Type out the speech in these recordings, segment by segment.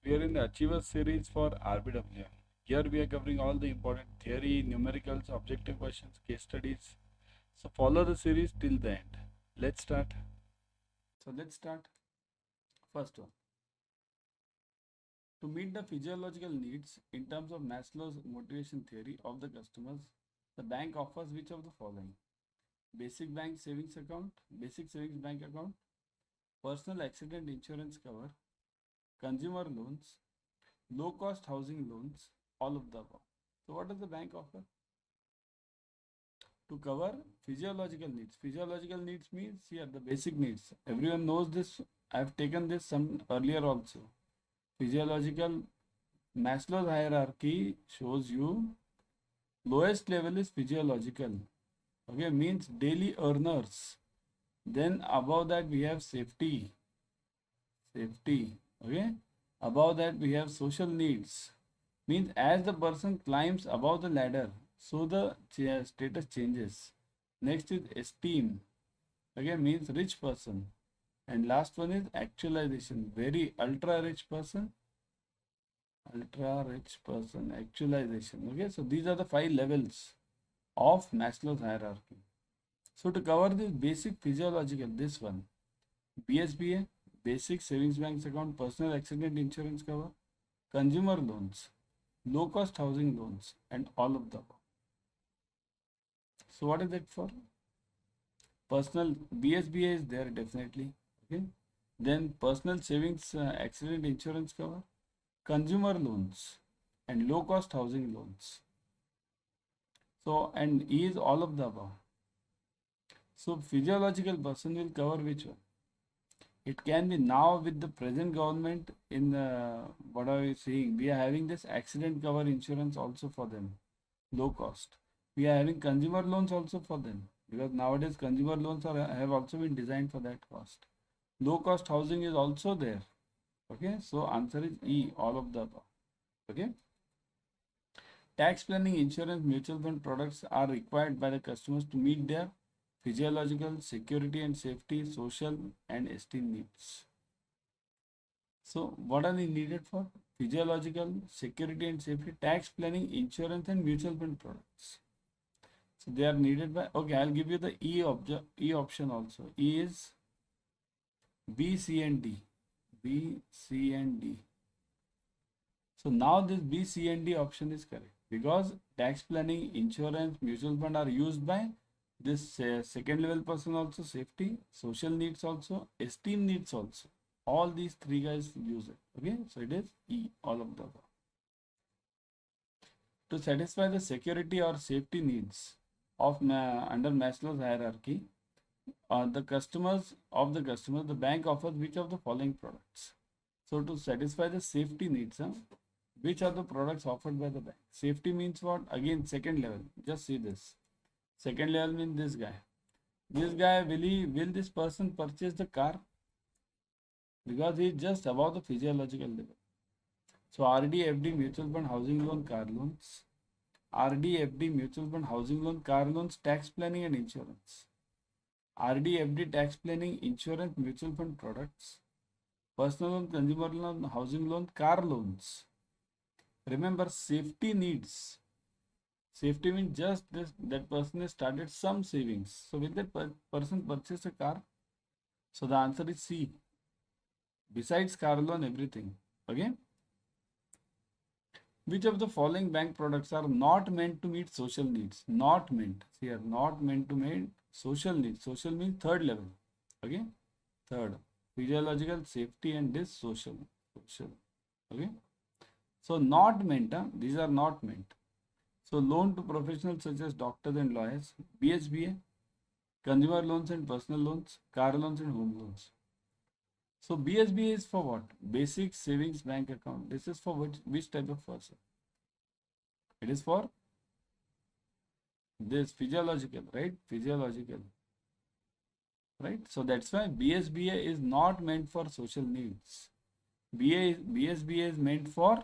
We are in the Achiever series for RBWM. Here we are covering all the important theory, numericals, objective questions, case studies. So follow the series till the end. Let's start. So let's start. First one. To meet the physiological needs in terms of Maslow's motivation theory of the customers, the bank offers which of the following? Basic bank savings account, basic savings bank account, personal accident insurance cover, consumer loans, low cost housing loans, all of the above. So what does the bank offer? To cover physiological needs. Physiological needs means here the basic needs. Everyone knows this. I have taken this some earlier also. Physiological Maslow's hierarchy shows you lowest level is physiological. Okay, means daily earners. Then above that we have safety. Safety. Okay. Above that we have social needs. Means as the person climbs above the ladder, so the status changes. Next is esteem. Again means rich person. And last one is actualization. Very ultra rich person. Ultra rich person. Actualization. Okay. So these are the 5 levels of Maslow's hierarchy. So to cover this basic physiological, this one, BSBA, basic savings banks account, personal accident insurance cover, consumer loans, low cost housing loans, and all of the above. So what is that for? Personal BSBA is there definitely. Okay. Then personal savings accident insurance cover, consumer loans, and low cost housing loans. So and E is all of the above. So physiological person will cover which one? It can be now with the present government in what are we saying? We are having this accident cover insurance also for them, low cost. We are having consumer loans also for them because nowadays consumer loans have also been designed for that cost. Low cost housing is also there. Okay, so answer is E, all of the above. Okay. Tax planning, insurance, mutual fund products are required by the customers to meet their physiological, security and safety, social and esteem needs. So what are they needed for? Physiological, security and safety, tax planning, insurance and mutual fund products. So they are needed by, okay, I'll give you the E option also. E is B, C and D. B, C and D. So now this B, C and D option is correct because tax planning, insurance, mutual fund are used by this second level person also, safety, social needs also, esteem needs also. All these 3 guys use it. Okay, so it is E, all of the above. To satisfy the security or safety needs of under Maslow's hierarchy, the bank offers which of the following products? So to satisfy the safety needs, which are the products offered by the bank? Safety means what? Again, second level. Just see this. Second level means this guy. This guy, will this person purchase the car? Because he is just above the physiological level. So RD, FD, mutual fund, housing loan, car loans. RD, FD, mutual fund, housing loan, car loans, tax planning and insurance. RD, FD, tax planning, insurance, mutual fund products. Personal loan, consumer loan, housing loan, car loans. Remember, safety needs. Safety means just this, that person has started some savings. So will that person purchase a car? So the answer is C. Besides car loan, everything. Okay. Which of the following bank products are not meant to meet social needs? Not meant. Here, not meant to meet social needs. Social means third level. Okay. Third. Physiological, safety and this social. Okay. So not meant. These are not meant. So loan to professionals such as doctors and lawyers, BSBA, consumer loans and personal loans, car loans and home loans. So BSBA is for what? Basic savings bank account. This is for which type of person? It is for this physiological, right? Physiological. Right? So that's why BSBA is not meant for social needs. BSBA is meant for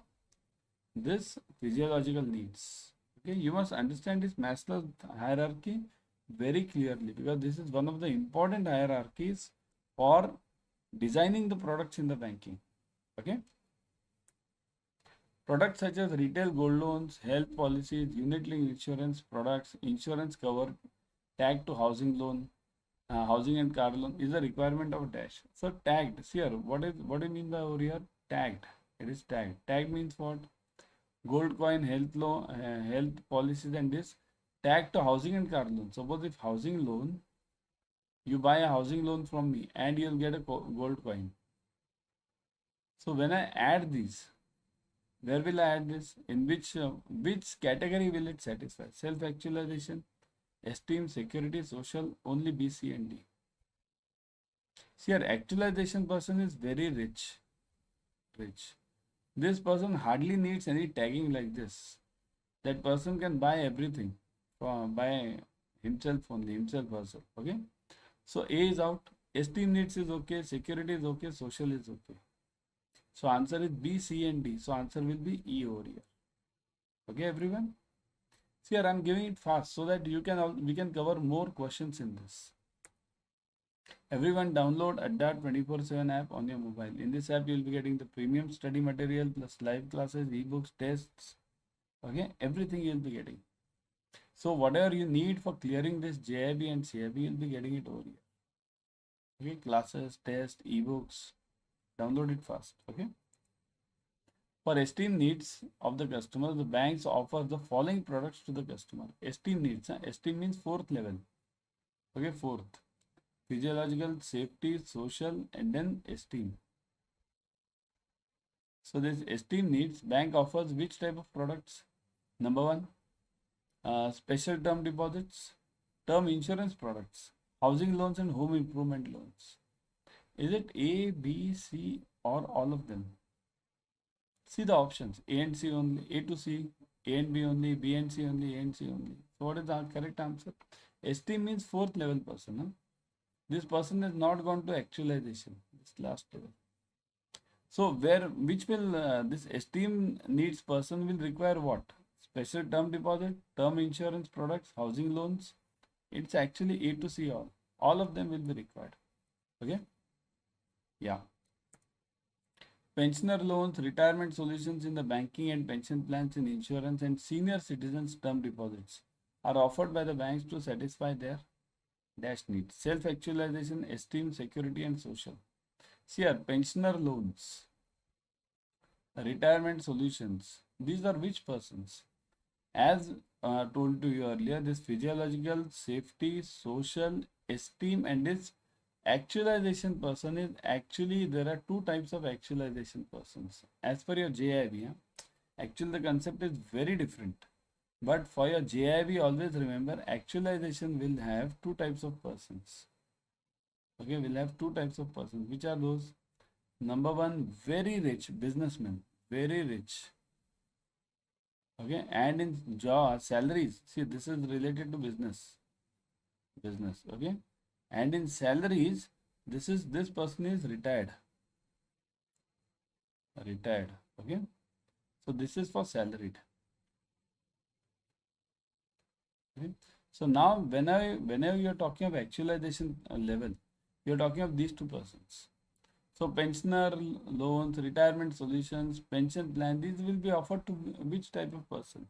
this physiological needs. Okay, you must understand this Maslow's hierarchy very clearly because this is one of the important hierarchies for designing the products in the banking. Okay. Products such as retail gold loans, health policies, unit-linked insurance products, insurance cover, tag to housing loan, housing and car loan is a requirement of dash. So tagged. See here, what do you mean by over here? Tagged. It is tagged. Tagged means what? Gold coin, health loan, health policies, and this tag to housing and car loan. Suppose if housing loan, you buy a housing loan from me and you'll get a gold coin. So when I add these, where will I add this? In which category will it satisfy? Self-actualization, esteem, security, social, only B, C, and D. See, your actualization person is very rich. This person hardly needs any tagging like this. That person can buy everything by himself only, himself herself. Okay. So A is out. Esteem needs is okay. Security is okay. Social is okay. So answer is B, C, and D. So answer will be E over here. Okay, everyone. See here, I'm giving it fast so that we can cover more questions in this. Everyone download Adda 24/7 app on your mobile. In this app, you will be getting the premium study material plus live classes, ebooks, tests. Okay, everything you will be getting. So whatever you need for clearing this JAIIB and CIB, you will be getting it over here. Okay, classes, tests, ebooks. Download it fast. Okay. For esteem needs of the customer, the banks offer the following products to the customer. Esteem needs. Esteem means fourth level. Okay, fourth. Physiological, safety, social, and then esteem. So this esteem needs, bank offers which type of products? Number one, special term deposits, term insurance products, housing loans and home improvement loans. Is it A, B, C, or all of them? See the options, A and C only, A to C, A and B only, B and C only, A and C only. So what is the correct answer? Esteem means fourth level person. Huh? This person has not gone to actualization, this last level. So which will this esteem needs person will require what? Special term deposit, term insurance products, housing loans. It's actually A to C all. All of them will be required. Okay. Yeah. Pensioner loans, retirement solutions in the banking and pension plans in insurance and senior citizens term deposits are offered by the banks to satisfy their dash needs. Self-actualization, esteem, security and social. See here, pensioner loans, retirement solutions. These are which persons? As told to you earlier, this physiological, safety, social, esteem and this actualization person is actually, there are two types of actualization persons. As per your JAIIB, actually the concept is very different. But for your JAIIB, always remember actualization will have two types of persons. Okay, we'll have two types of persons. Which are those? Number one, very rich businessman, very rich. Okay, and in job salaries, see this is related to business. Okay, and in salaries, this person is retired. Okay, so this is for salaried. Okay. So now whenever you are talking of actualization level, you are talking of these two persons. So pensioner loans, retirement solutions, pension plan, these will be offered to which type of person?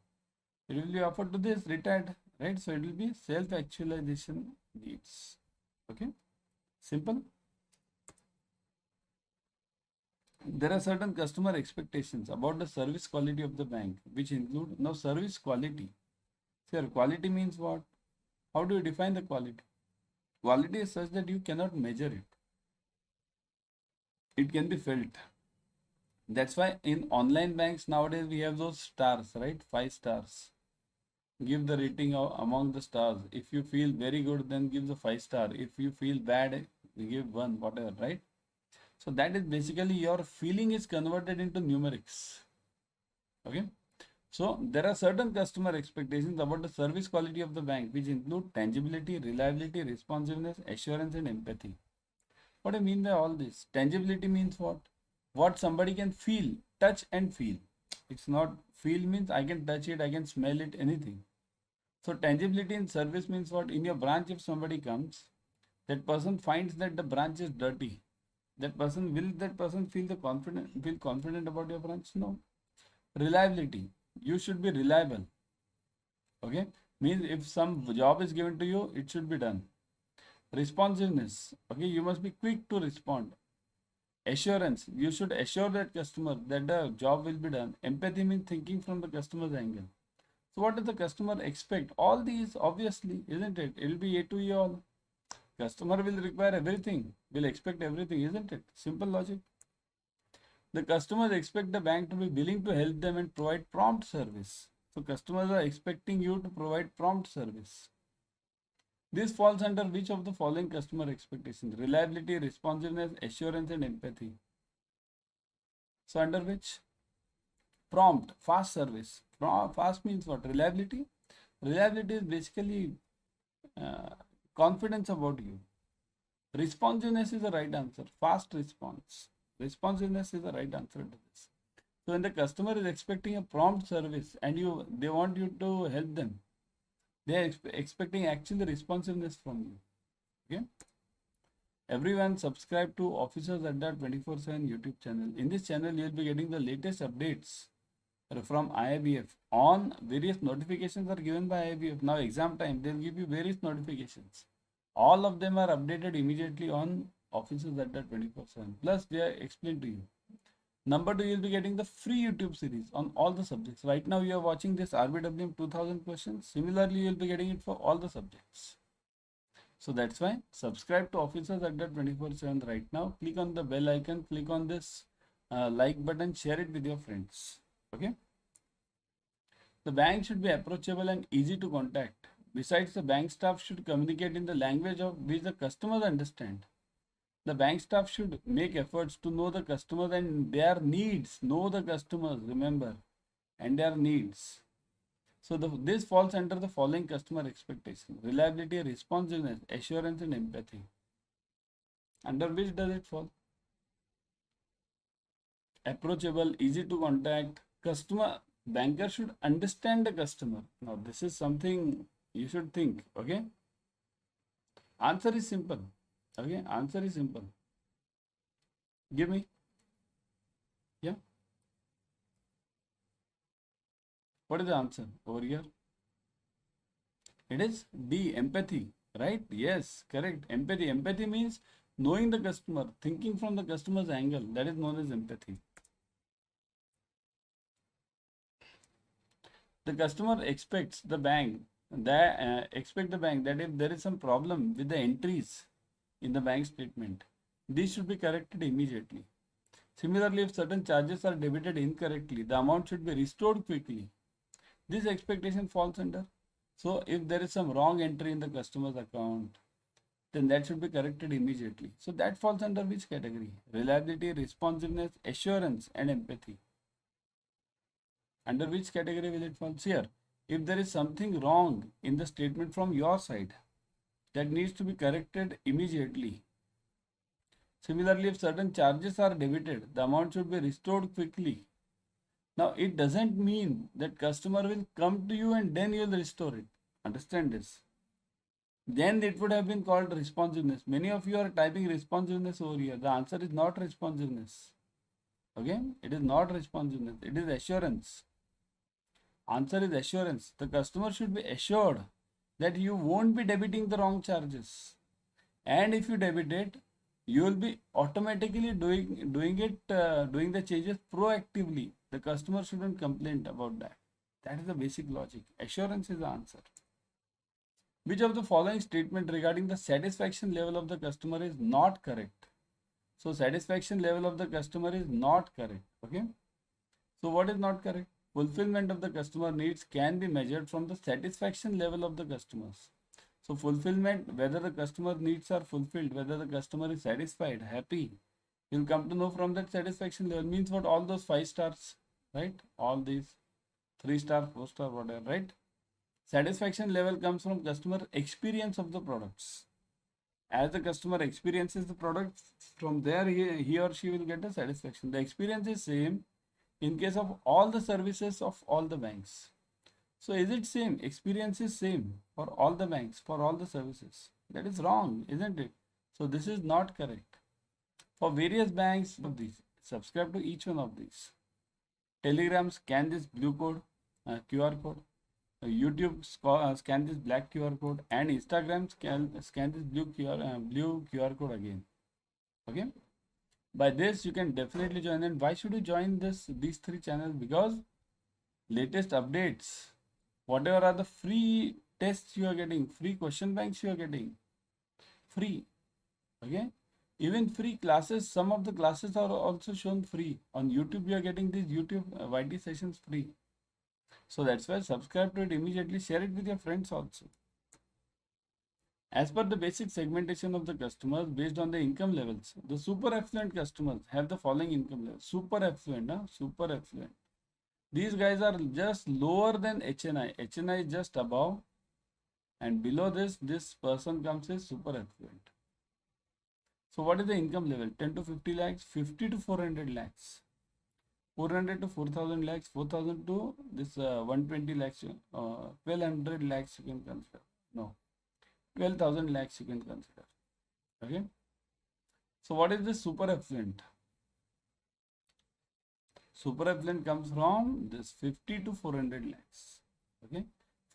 It will be offered to this retired, right? So it will be self-actualization needs. Okay, simple. There are certain customer expectations about the service quality of the bank, which include now service quality. Sir, quality means what? How do you define the quality? Quality is such that you cannot measure it. It can be felt. That's why in online banks nowadays we have those stars, right? 5 stars. Give the rating among the stars. If you feel very good, then give the 5 star. If you feel bad, give 1, whatever, right? So that is basically your feeling is converted into numerics. Okay. So there are certain customer expectations about the service quality of the bank, which include tangibility, reliability, responsiveness, assurance, and empathy. What I mean by all this? Tangibility means what? What somebody can feel, touch and feel. It's not feel means I can touch it, I can smell it, anything. So tangibility in service means what? In your branch, if somebody comes, that person finds that the branch is dirty. That person feel confident about your branch? No. Reliability, you should be reliable. Okay, means if some job is given to you, it should be done. Responsiveness, okay, you must be quick to respond. Assurance, you should assure that customer that the job will be done. Empathy means thinking from the customer's angle. So what does the customer expect? All these, obviously, isn't it? It will be A to E all. Customer will require everything, will expect everything, isn't it? Simple logic. The customers expect the bank to be willing to help them and provide prompt service. So customers are expecting you to provide prompt service. This falls under which of the following customer expectations? Reliability, responsiveness, assurance, and empathy. So under which? Prompt, fast service. Fast means what? Reliability. Reliability is basically uh, confidence about you. Responsiveness is the right answer. Fast response. Responsiveness is the right answer to this. So when the customer is expecting a prompt service and they want you to help them, they are expecting actually responsiveness from you. Okay. Everyone subscribe to Officers Adda 24/7 YouTube channel. In this channel, you will be getting the latest updates from IIBF. On various notifications are given by IIBF. Now exam time, they will give you various notifications. All of them are updated immediately on Officers Adda 24/7. Plus, they are explained to you. Number 2, you will be getting the free YouTube series on all the subjects. Right now, you are watching this RBWM 2000 questions. Similarly, you will be getting it for all the subjects. So that's why subscribe to Officers Adda 24/7 right now. Click on the bell icon, click on this like button, share it with your friends. Okay. The bank should be approachable and easy to contact. Besides, the bank staff should communicate in the language of which the customers understand. The bank staff should make efforts to know the customers and their needs. Know the customers, remember, and their needs. So this falls under the following customer expectation: reliability, responsiveness, assurance, and empathy. Under which does it fall? Approachable, easy to contact. Customer, banker should understand the customer. Now this is something you should think. Okay. Answer is simple. Okay. Answer is simple. Give me. Yeah. What is the answer over here? It is D, empathy, right? Yes, correct. Empathy. Empathy means knowing the customer, thinking from the customer's angle. That is known as empathy. The customer expects the bank that if there is some problem with the entries in the bank statement, these should be corrected immediately. Similarly, if certain charges are debited incorrectly, the amount should be restored quickly. This expectation falls under. So if there is some wrong entry in the customer's account, then that should be corrected immediately. So that falls under which category? Reliability, responsiveness, assurance, and empathy. Under which category will it fall? Here, if there is something wrong in the statement from your side, that needs to be corrected immediately. Similarly, if certain charges are debited, the amount should be restored quickly. Now, it doesn't mean that customer will come to you and then you will restore it. Understand this. Then it would have been called responsiveness. Many of you are typing responsiveness over here. The answer is not responsiveness. Okay, it is not responsiveness. It is assurance. Answer is assurance. The customer should be assured that you won't be debiting the wrong charges. And if you debit it, you will be automatically doing the changes proactively. The customer shouldn't complain about that. That is the basic logic. Assurance is the answer. Which of the following statement regarding the satisfaction level of the customer is not correct? So satisfaction level of the customer is not correct. Okay. So what is not correct? Fulfillment of the customer needs can be measured from the satisfaction level of the customers. So fulfillment, whether the customer needs are fulfilled, whether the customer is satisfied, happy, you'll come to know from that satisfaction level. Means what? All those 5 stars, right? All these 3 star, 4 star, whatever, right? Satisfaction level comes from customer experience of the products. As the customer experiences the product, from there he or she will get the satisfaction. The experience is same in case of all the services of all the banks. So is it same? Experience is same for all the banks, for all the services. That is wrong, isn't it? So this is not correct. For various banks of these, subscribe to each one of these. Telegram, scan this blue code, QR code. YouTube, scan this black QR code, and Instagram, scan this blue QR code again. Okay. By this, you can definitely join. And why should you join these three channels? Because latest updates, whatever are the free tests you are getting, free question banks you are getting, free. Okay. Even free classes, some of the classes are also shown free. On YouTube, you are getting these YouTube YT sessions free. So that's why subscribe to it immediately, share it with your friends also. As per the basic segmentation of the customers based on the income levels, the super affluent customers have the following income levels. Super affluent, super affluent. These guys are just lower than HNI. HNI is just above, and below this person comes as super affluent. So what is the income level? 10 to 50 lakhs, 50 to 400 lakhs, 400 to 4000 lakhs, 4000 to this 120 lakhs, 1200 lakhs you can consider. No, 12,000 lakhs you can consider. Okay. So what is this super affluent? Super affluent comes from this 50 to 400 lakhs. Okay.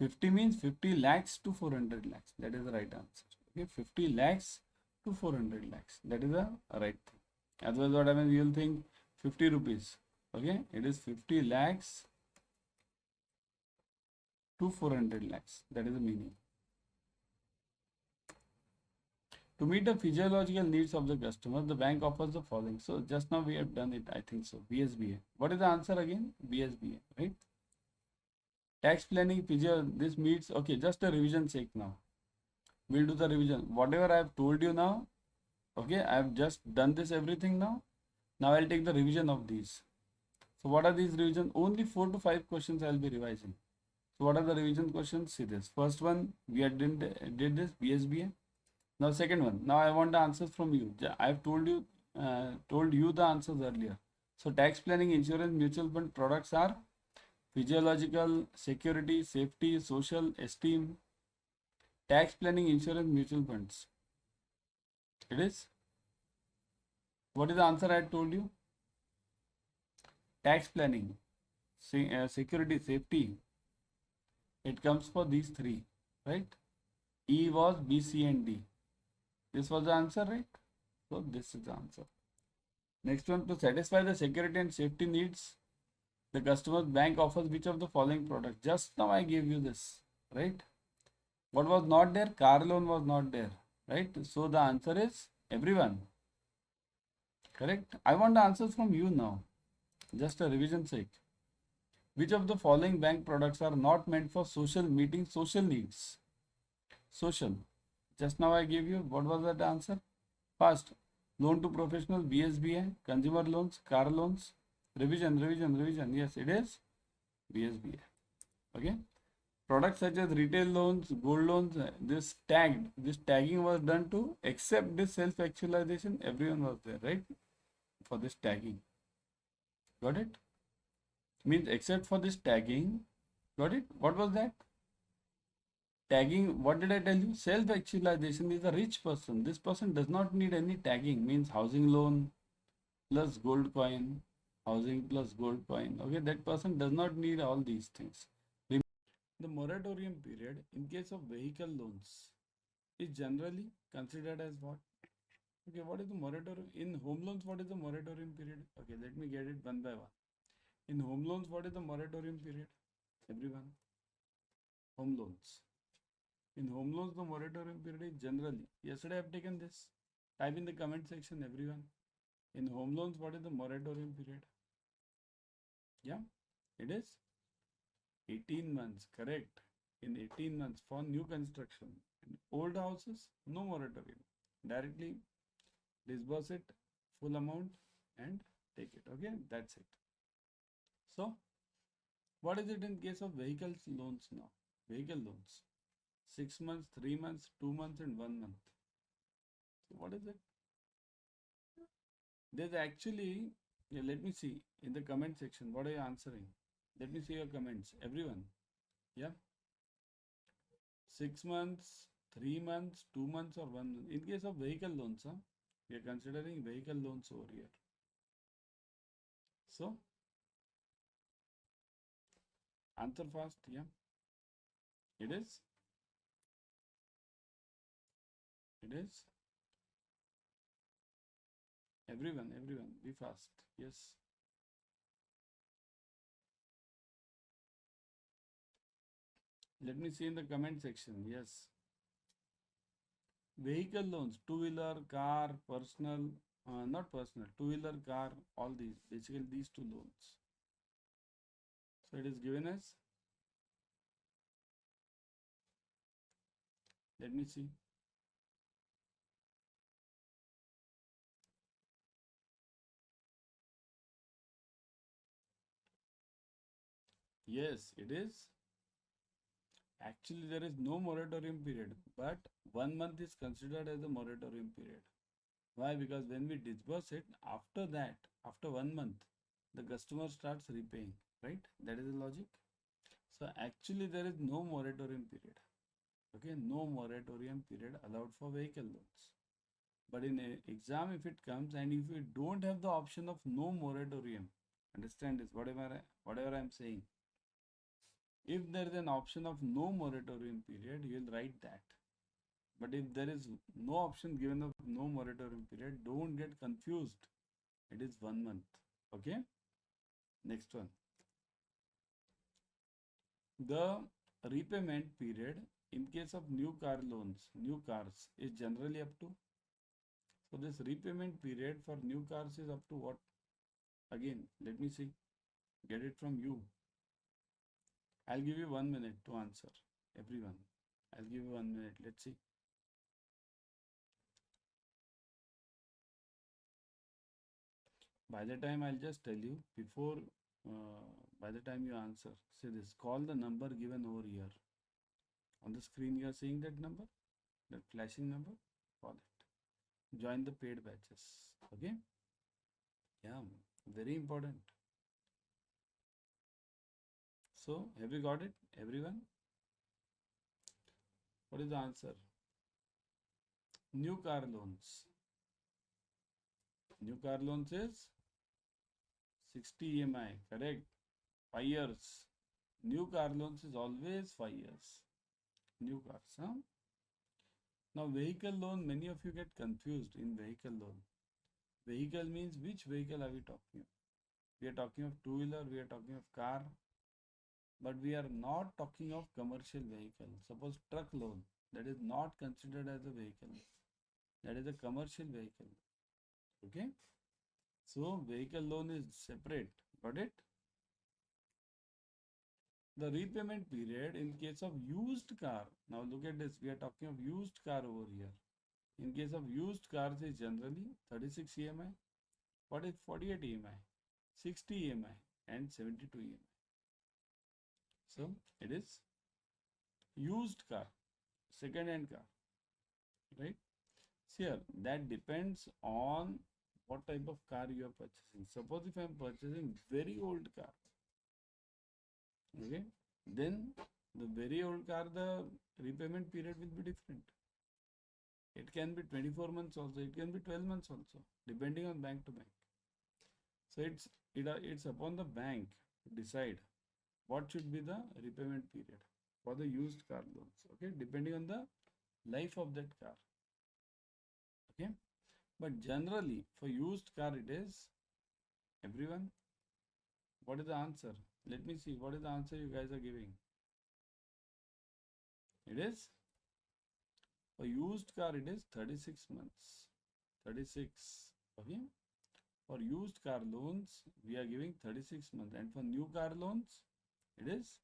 50 means 50 lakhs to 400 lakhs. That is the right answer. Okay. 50 lakhs to 400 lakhs. That is the right thing. Otherwise, what happens? You will think 50 rupees. Okay. It is 50 lakhs to 400 lakhs. That is the meaning. To meet the physiological needs of the customer, the bank offers the following. So just now we have done it, I think so. BSBA. What is the answer again? BSBA, right? Tax planning, this meets, okay, just a revision sake now. We'll do the revision. Whatever I have told you now, okay, I have just done this everything now. Now I'll take the revision of these. So what are these revision? Only 4 to 5 questions I'll be revising. So what are the revision questions? See this. First one, we had did this BSBA. Now second one. Now I want the answers from you. I have told you the answers earlier. So tax planning, insurance, mutual fund products are physiological, security, safety, social, esteem. Tax planning, insurance, mutual funds. It is. What is the answer I had told you? Tax planning, security, safety. It comes for these three, right? E was B, C, and D. This was the answer, right? So this is the answer. Next one, to satisfy the security and safety needs, the customer's bank offers which of the following products? Just now I gave you this, right? What was not there? Car loan was not there, right? So the answer is everyone. Correct? I want the answers from you now. Just a revision sake. Which of the following bank products are not meant for meeting social needs? Social. Just now I gave you, what was that answer? First, loan to professional, BSBA, consumer loans, car loans. Revision. Yes, it is BSBA. Okay. Products such as retail loans, gold loans, this tagging was done to accept this self-actualization. Everyone was there, right? For this tagging. Got it? Means except for this tagging. Got it? What was that? Tagging, what did I tell you? Self-actualization is a rich person. This person does not need any tagging. Means housing loan plus gold coin, housing plus gold coin. Okay, that person does not need all these things. The moratorium period in case of vehicle loans is generally considered as what? Okay, what is the moratorium? In home loans, what is the moratorium period? Okay, let me get it one by one. In home loans, what is the moratorium period? Everyone. Home loans. In home loans, the moratorium period is generally. Yesterday I have taken this. Type in the comment section, everyone. In home loans, what is the moratorium period? Yeah, it is 18 months, correct. In 18 months for new construction. In old houses, no moratorium. Directly disburse it, full amount, and take it. Okay, that's it. So, what is it in case of vehicle loans now? Vehicle loans. 6 months, 3 months, 2 months, and 1 month. So, what is it? There's actually, yeah, let me see in the comment section. What are you answering? Let me see your comments. Everyone. Yeah. 6 months, 3 months, 2 months, or 1 month. In case of vehicle loans, huh? We are considering vehicle loans over here. So, Answer fast. Yeah, it is. It is. Everyone, be fast. Yes. Let me see in the comment section. Yes. Vehicle loans, two-wheeler, car, personal, not personal, two-wheeler, car, all these, basically these two loans. So it is given as, let me see. Yes, it is. Actually, there is no moratorium period, but 1 month is considered as a moratorium period. Why? Because when we disburse it, after that, after 1 month, the customer starts repaying, right? That is the logic. So actually, there is no moratorium period. Okay, no moratorium period allowed for vehicle loans. But in a exam, if it comes and if you don't have the option of no moratorium, understand this, whatever I'm saying. If there is an option of no moratorium period, you will write that. But if there is no option given of no moratorium period, don't get confused. It is 1 month. Okay. Next one. The repayment period in case of new car loans, new cars is generally up to. So this repayment period for new cars is up to what? Again, let me see. Get it from you. I'll give you 1 minute to answer. Everyone. I'll give you 1 minute. Let's see. By the time I'll just tell you before, by the time you answer, say this, call the number given over here. On the screen, you are seeing that number, that flashing number, call it. Join the paid batches. Okay? Yeah, very important. So, have you got it, everyone? What is the answer? New car loans. New car loans is 60 EMI, correct? 5 years. New car loans is always 5 years. New cars, huh? Now, vehicle loan, many of you get confused in vehicle loan. Vehicle means which vehicle are we talking of? We are talking of two-wheeler, we are talking of car, but we are not talking of commercial vehicle. Suppose truck loan, that is not considered as a vehicle. That is a commercial vehicle. Okay? So, vehicle loan is separate. Got it? The repayment period in case of used car. Now look at this. We are talking of used car over here. In case of used cars is generally 36 EMI. What is 48 EMI? 60 EMI and 72 EMI. So it is used car, second hand car, right? So here that depends on what type of car you are purchasing. Suppose if I am purchasing very old car, okay, then the very old car, the repayment period will be different. It can be 24 months also, it can be 12 months also, depending on bank to bank. So it's upon the bank to decide what should be the repayment period for the used car loans, okay, depending on the life of that car. Okay, but generally for used car it is, everyone, what is the answer? Let me see what is the answer you guys are giving. It is, for used car it is 36 months. 36. Okay, for used car loans we are giving 36 months, and for new car loans it is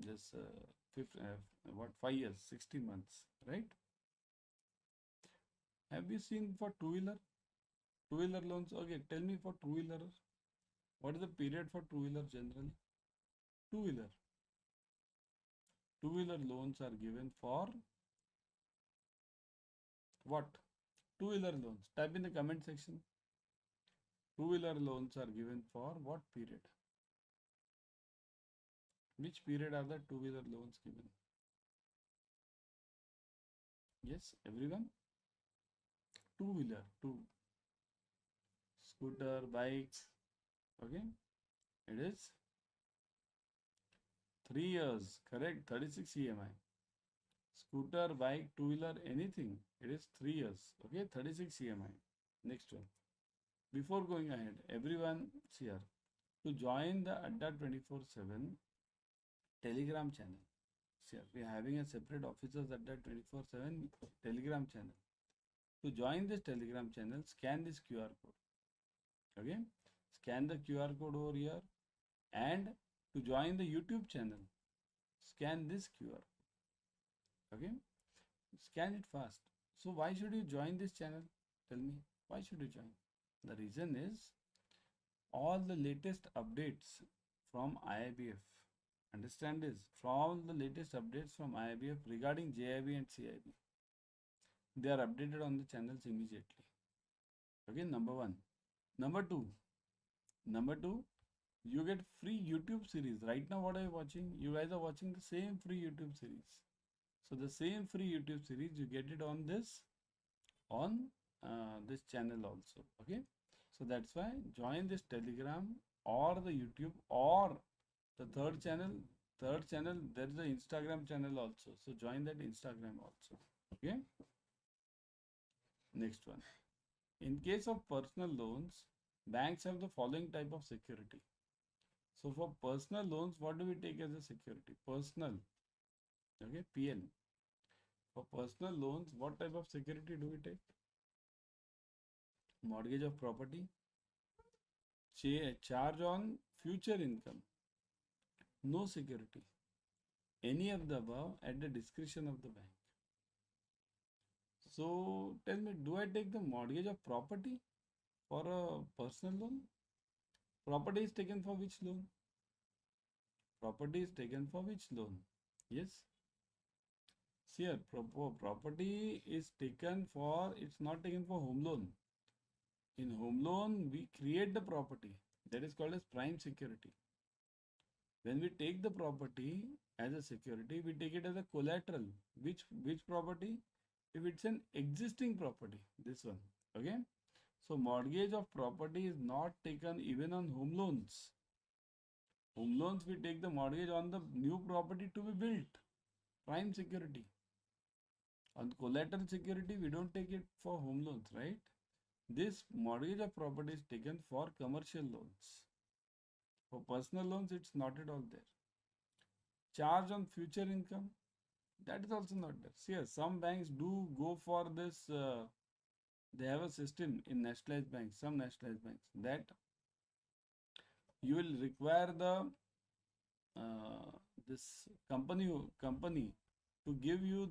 just 5 years, 60 months, right? Have you seen for two-wheeler loans? Okay, tell me for two-wheeler, what is the period for two-wheeler generally? Two-wheeler. Two-wheeler loans are given for what? Two-wheeler loans. Type in the comment section. Two-wheeler loans are given for what period? Which period are the two-wheeler loans given? Yes, everyone. Two-wheeler, two. Scooter, bikes. Okay. It is 3 years, correct, 36 EMI. Scooter, bike, two-wheeler, anything, it is 3 years, okay, 36 EMI. Next one. Before going ahead, everyone here, to join the Adda 24/7 Telegram channel. Here, we are having a separate officers Adda 24/7 Telegram channel. To join this Telegram channel, scan this QR code. Okay, scan the QR code over here, and to join the YouTube channel, scan this QR. Okay, scan it fast. So why should you join this channel? Tell me, why should you join? The reason is all the latest updates from IIBF. Understand this, from the latest updates from IIBF regarding JAIIB and CIB. They are updated on the channels immediately. Okay, number one. Number two, you get free YouTube series. Right now, what are you watching? You guys are watching the same free YouTube series. So the same free YouTube series, you get it on this channel also. Okay, so that's why join this Telegram or the YouTube or the third channel. There is the Instagram channel also. So join that Instagram also. Okay. Next one. In case of personal loans, banks have the following type of security. So for personal loans, what do we take as a security? Personal. Okay, PL. For personal loans, what type of security do we take? Mortgage of property, charge on future income, no security. Any of the above at the discretion of the bank. So tell me, do I take the mortgage of property for a personal loan? Property is taken for which loan? Property is taken for which loan? Yes. See here, property is taken for, it's not taken for home loan. In home loan, we create the property. That is called as prime security. When we take the property as a security, we take it as a collateral. Which property? If it's an existing property, this one. Okay. So mortgage of property is not taken even on home loans. Home loans, we take the mortgage on the new property to be built. Prime security. On collateral security, we don't take it for home loans, right? This mortgage of property is taken for commercial loans. For personal loans, it's not at all there. Charge on future income, that is also not there. See, some banks do go for this. They have a system in nationalized banks, some nationalized banks, that you will require the this company to give you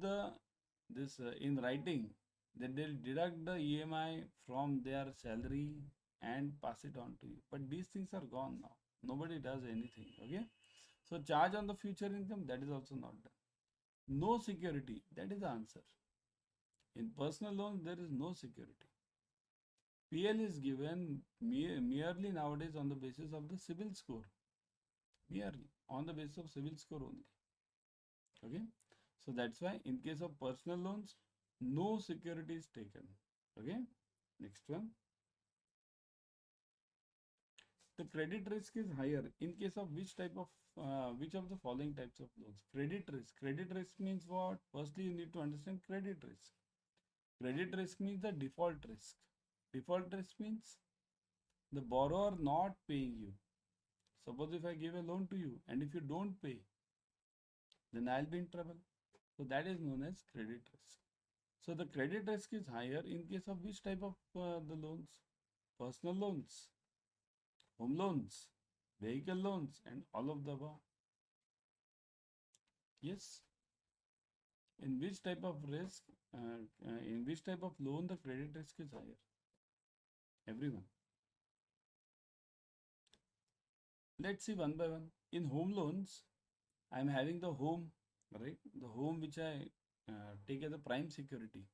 this in writing, that they'll deduct the EMI from their salary and pass it on to you. But these things are gone now. Nobody does anything. Okay. So charge on the future income, that is also not done. No security, that is the answer. In personal loans, there is no security. PL is given merely nowadays on the basis of the CIBIL score. Merely on the basis of CIBIL score only. Okay. So that's why in case of personal loans, no security is taken. Okay. Next one. The credit risk is higher in case of which of the following types of loans? Credit risk. Credit risk means what? Firstly, you need to understand credit risk. Credit risk means the default risk. Default risk means the borrower not paying you. Suppose if I give a loan to you and if you don't pay, then I'll be in trouble. So that is known as credit risk. So the credit risk is higher in case of which type of the loans? Personal loans, home loans, vehicle loans, and all of the above. Yes. In which type of risk, in which type of loan the credit risk is higher? Everyone. Let's see one by one. In home loans, I am having the home, right? The home which I take as a prime security.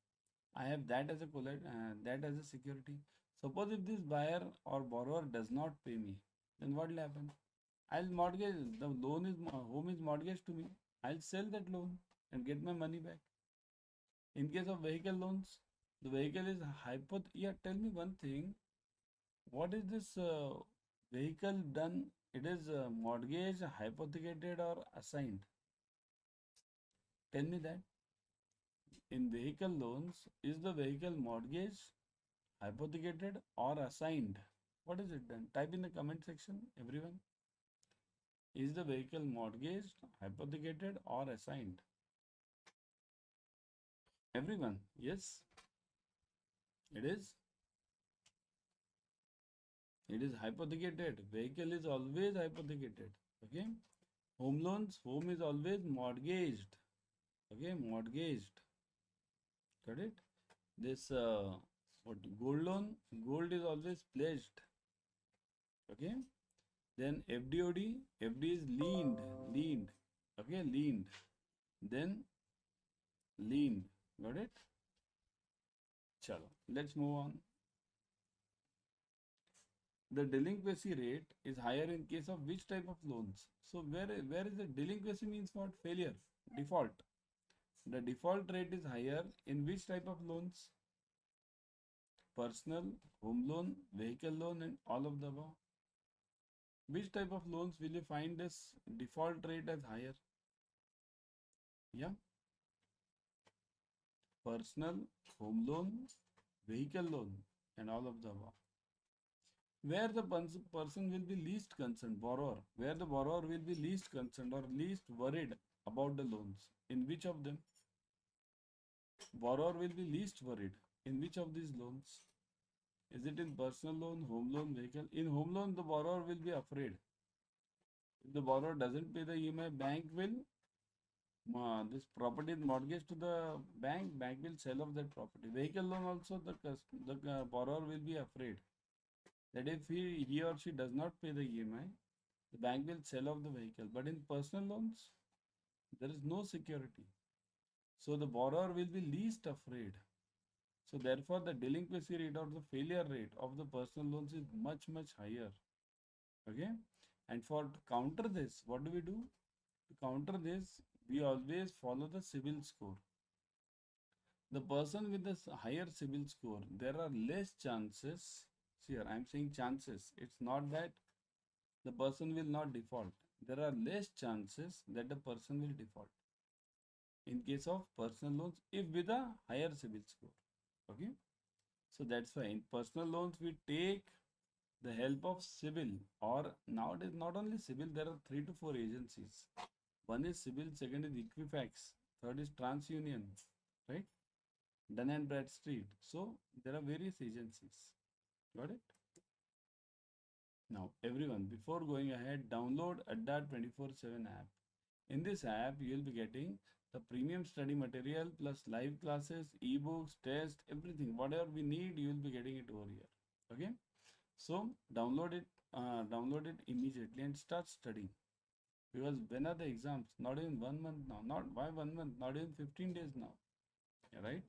I have that as a security. Suppose if this buyer or borrower does not pay me, then what will happen? I'll mortgage, the loan is, home is mortgaged to me. I'll sell that loan and get my money back. In case of vehicle loans, the vehicle is tell me one thing. What is this vehicle done it is mortgage, hypothecated or assigned? Tell me that. In vehicle loans, is the vehicle mortgage, hypothecated or assigned? What is it then? Type in the comment section, everyone. Is the vehicle mortgaged, hypothecated or assigned? Everyone, yes, it is. It is hypothecated. Vehicle is always hypothecated. Okay. Home loans, home is always mortgaged. Okay, mortgaged. Got it? This what gold loan, gold is always pledged. Okay. Then FDOD, FD is leaned. Okay, leaned. Then leaned. Got it? Chalo. Let's move on. The delinquency rate is higher in case of which type of loans? So where is the delinquency means what? Failure, default. The default rate is higher in which type of loans? Personal, home loan, vehicle loan, and all of the above. Which type of loans will you find this default rate as higher? Yeah. Personal, home loan, vehicle loan, and all of the above. Where the person will be least concerned, borrower, where the borrower will be least concerned or least worried about the loans. In which of them? Borrower will be least worried. In which of these loans? Is it in personal loan, home loan, vehicle? In home loan, the borrower will be afraid. If the borrower doesn't pay the EMI, bank will this property mortgage to the bank will sell off that property. Vehicle loan also, the borrower will be afraid that if he or she does not pay the EMI, the bank will sell off the vehicle. But in personal loans, there is no security. So the borrower will be least afraid. So therefore, the delinquency rate or the failure rate of the personal loans is much, much higher. Okay. And for to counter this, what do? To counter this, we always follow the CIBIL score. The person with the higher CIBIL score, there are less chances. See here, I am saying chances. It's not that the person will not default. There are less chances that the person will default in case of personal loans if with a higher CIBIL score. Okay. So that's why in personal loans we take the help of CIBIL, or nowadays not only CIBIL, there are 3 to 4 agencies. One is CIBIL, second is Equifax, third is TransUnion, right? Dun and Bradstreet. So there are various agencies. Got it? Now everyone, before going ahead, download Adda 24/7 app. In this app, you will be getting the premium study material plus live classes, ebooks, tests, everything. Whatever we need, you will be getting it over here. Okay? So download it immediately and start studying. Because when are the exams? Not in 1 month now. Not why 1 month? Not even 15 days now. Right?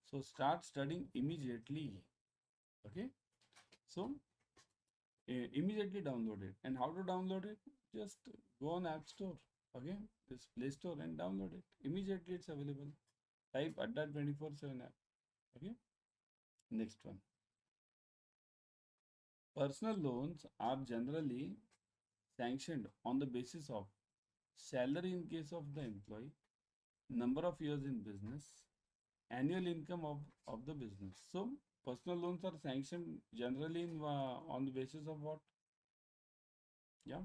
So start studying immediately. Okay? So immediately download it. And how to download it? Just go on App Store. Okay? This Play Store and download it. Immediately it's available. Type Adda 24/7 app. Okay? Next one. Personal loans are generally sanctioned on the basis of salary in case of the employee, number of years in business, annual income of the business. So personal loans are sanctioned generally on the basis of what? Yeah.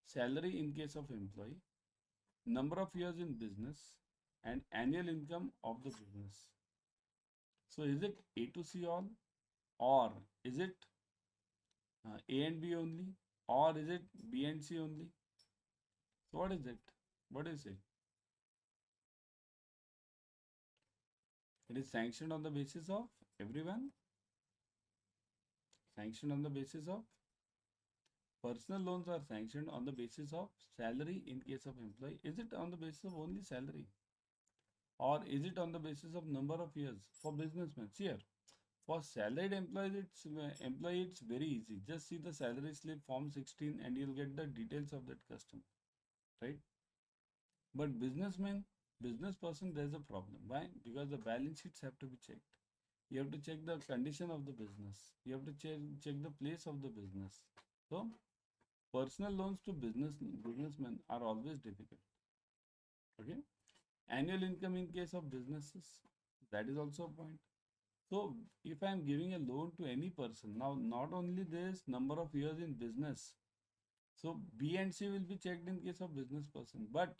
Salary in case of employee, number of years in business, and annual income of the business. So is it A to C all, or is it A and B only, or is it B and C only? So what is it? What is it? It is sanctioned on the basis of everyone. Sanctioned on the basis of personal loans are sanctioned on the basis of salary in case of employee. Is it on the basis of only salary? Or is it on the basis of number of years for businessmen? See here, for salaried employees, it's very easy. Just see the salary slip form 16 and you'll get the details of that customer, right? But business person, there's a problem. Why? Because the balance sheets have to be checked. You have to check the condition of the business. You have to check the place of the business. So personal loans to businessmen are always difficult. Okay. Annual income in case of businesses, that is also a point. So if I am giving a loan to any person, now not only this number of years in business, so B and C will be checked in case of business person, but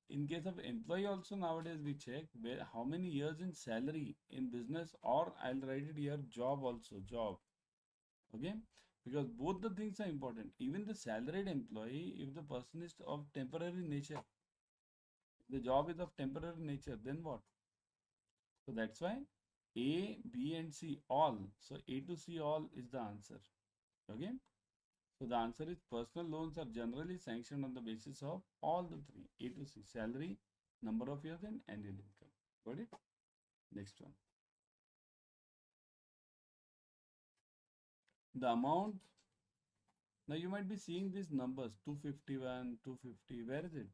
in case of employee also nowadays we check where how many years in salary in business, or I'll write it here job also, job. Okay, because both the things are important. Even the salaried employee, if the person is of temporary nature, the job is of temporary nature, then what? So that's why A, B, and C all. So A to C all is the answer. Okay. So the answer is personal loans are generally sanctioned on the basis of all the three A to C: salary, number of years, and annual income. Got it? Next one. The amount. Now you might be seeing these numbers 251, 250. Where is it?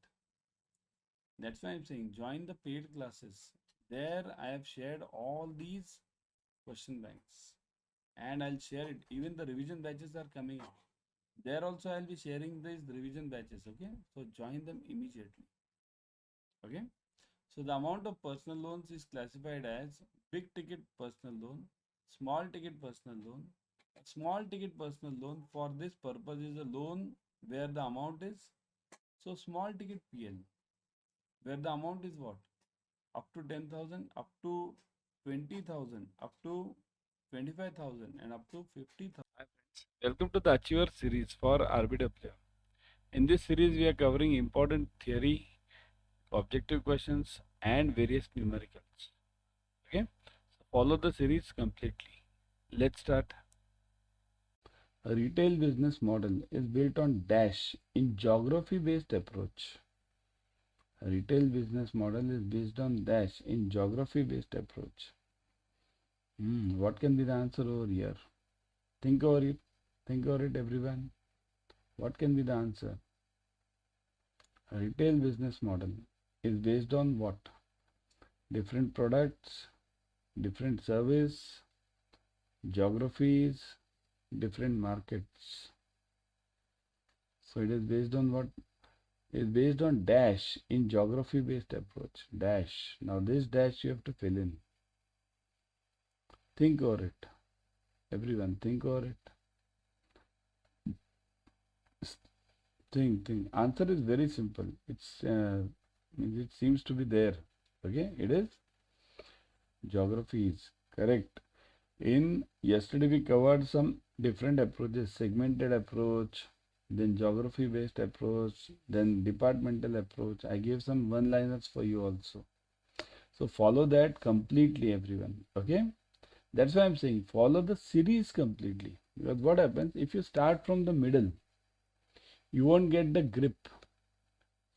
That's why I'm saying join the paid classes. There I have shared all these question banks, and I'll share it. Even the revision batches are coming up. There also I'll be sharing these revision batches. Okay, so join them immediately. Okay, so the amount of personal loans is classified as big ticket personal loan, small ticket personal loan. Small ticket personal loan for this purpose is a loan where the amount is, so small ticket PL, where the amount is what? Up to 10,000, up to 20,000, up to 25,000, and up to 50,000. Hi friends, welcome to the Achiever series for RBWM. In this series, we are covering important theory, objective questions, and various numericals. Okay, so follow the series completely. Let's start. A retail business model is built on dash in geography based approach. A retail business model is based on dash in geography based approach. What can be the answer over here? Think over it. Think over it, everyone. What can be the answer? A retail business model is based on what? Different products, different service, geographies, different markets. So it is based on what? It is based on dash in geography based approach. Dash. Now this dash you have to fill in. Think over it. Everyone, think over it. Think. Answer is very simple. It seems to be there. Okay, it is geography is correct. In yesterday we covered some different approaches: segmented approach, then geography based approach, then departmental approach. I gave some one-liners for you also. So follow that completely, everyone. Okay. That's why I'm saying follow the series completely. Because what happens if you start from the middle, you won't get the grip.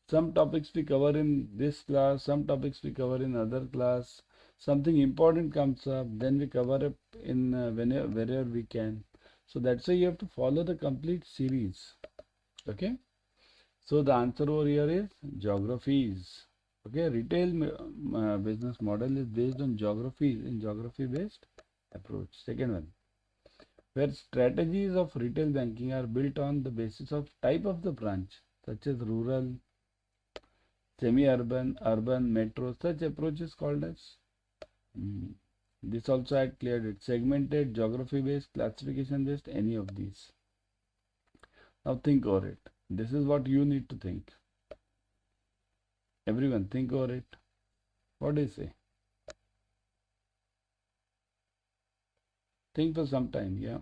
Some topics we cover in this class, some topics we cover in other class. Something important comes up, then we cover it in wherever we can. So that's why you have to follow the complete series. Okay. So the answer over here is geographies. Okay, retail business model is based on geographies in geography based approach. Second one, where strategies of retail banking are built on the basis of type of the branch, such as rural, semi-urban, urban, metro. Such approach is called as this also I cleared it. Segmented, geography based, classification based, any of these. Now think over it. This is what you need to think. Everyone think over it. What do you say? Think for some time, yeah.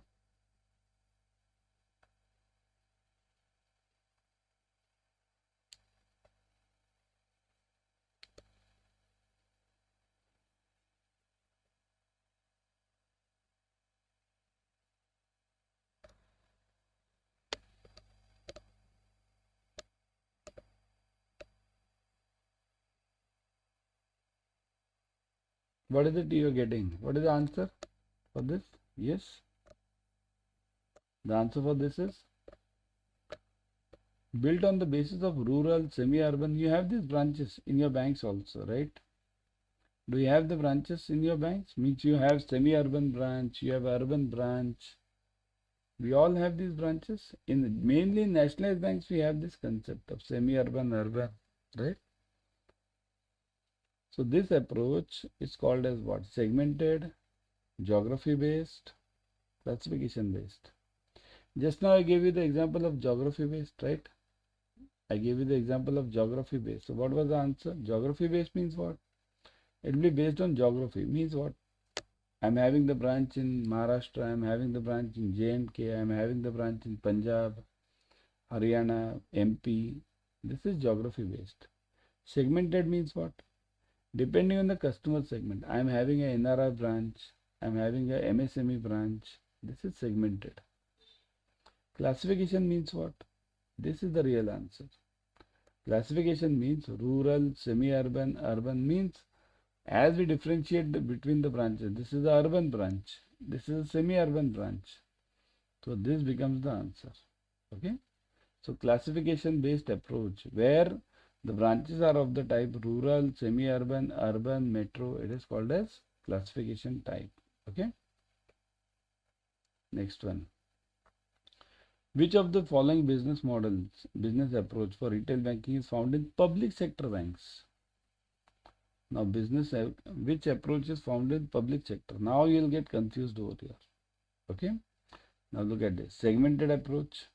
What is it you are getting? What is the answer for this? Yes. The answer for this is built on the basis of rural, semi-urban. You have these branches in your banks also, right? Do you have the branches in your banks? Means you have semi-urban branch, you have urban branch. We all have these branches. In mainly nationalized banks, we have this concept of semi-urban, urban, right? So this approach is called as what? Segmented, geography-based, classification-based. Just now I gave you the example of geography-based, right? I gave you the example of geography-based. So what was the answer? Geography-based means what? It will be based on geography. Means what? I'm having the branch in Maharashtra, I'm having the branch in J&K, I'm having the branch in Punjab, Haryana, MP. This is geography based. Segmented means what? Depending on the customer segment. I'm having a NRI branch, I'm having a MSME branch. This is segmented. Classification means what? This is the real answer. Classification means rural, semi-urban, urban means as we differentiate between the branches. This is the urban branch. This is a semi-urban branch. So this becomes the answer. Okay. So classification based approach where the branches are of the type rural, semi-urban, urban, metro. It is called as classification type. Okay. Next one. Which of the following business models, business approach for retail banking is found in public sector banks? Now which approach is found in public sector? Now you will get confused over here. Okay. Now look at this. Segmented approach,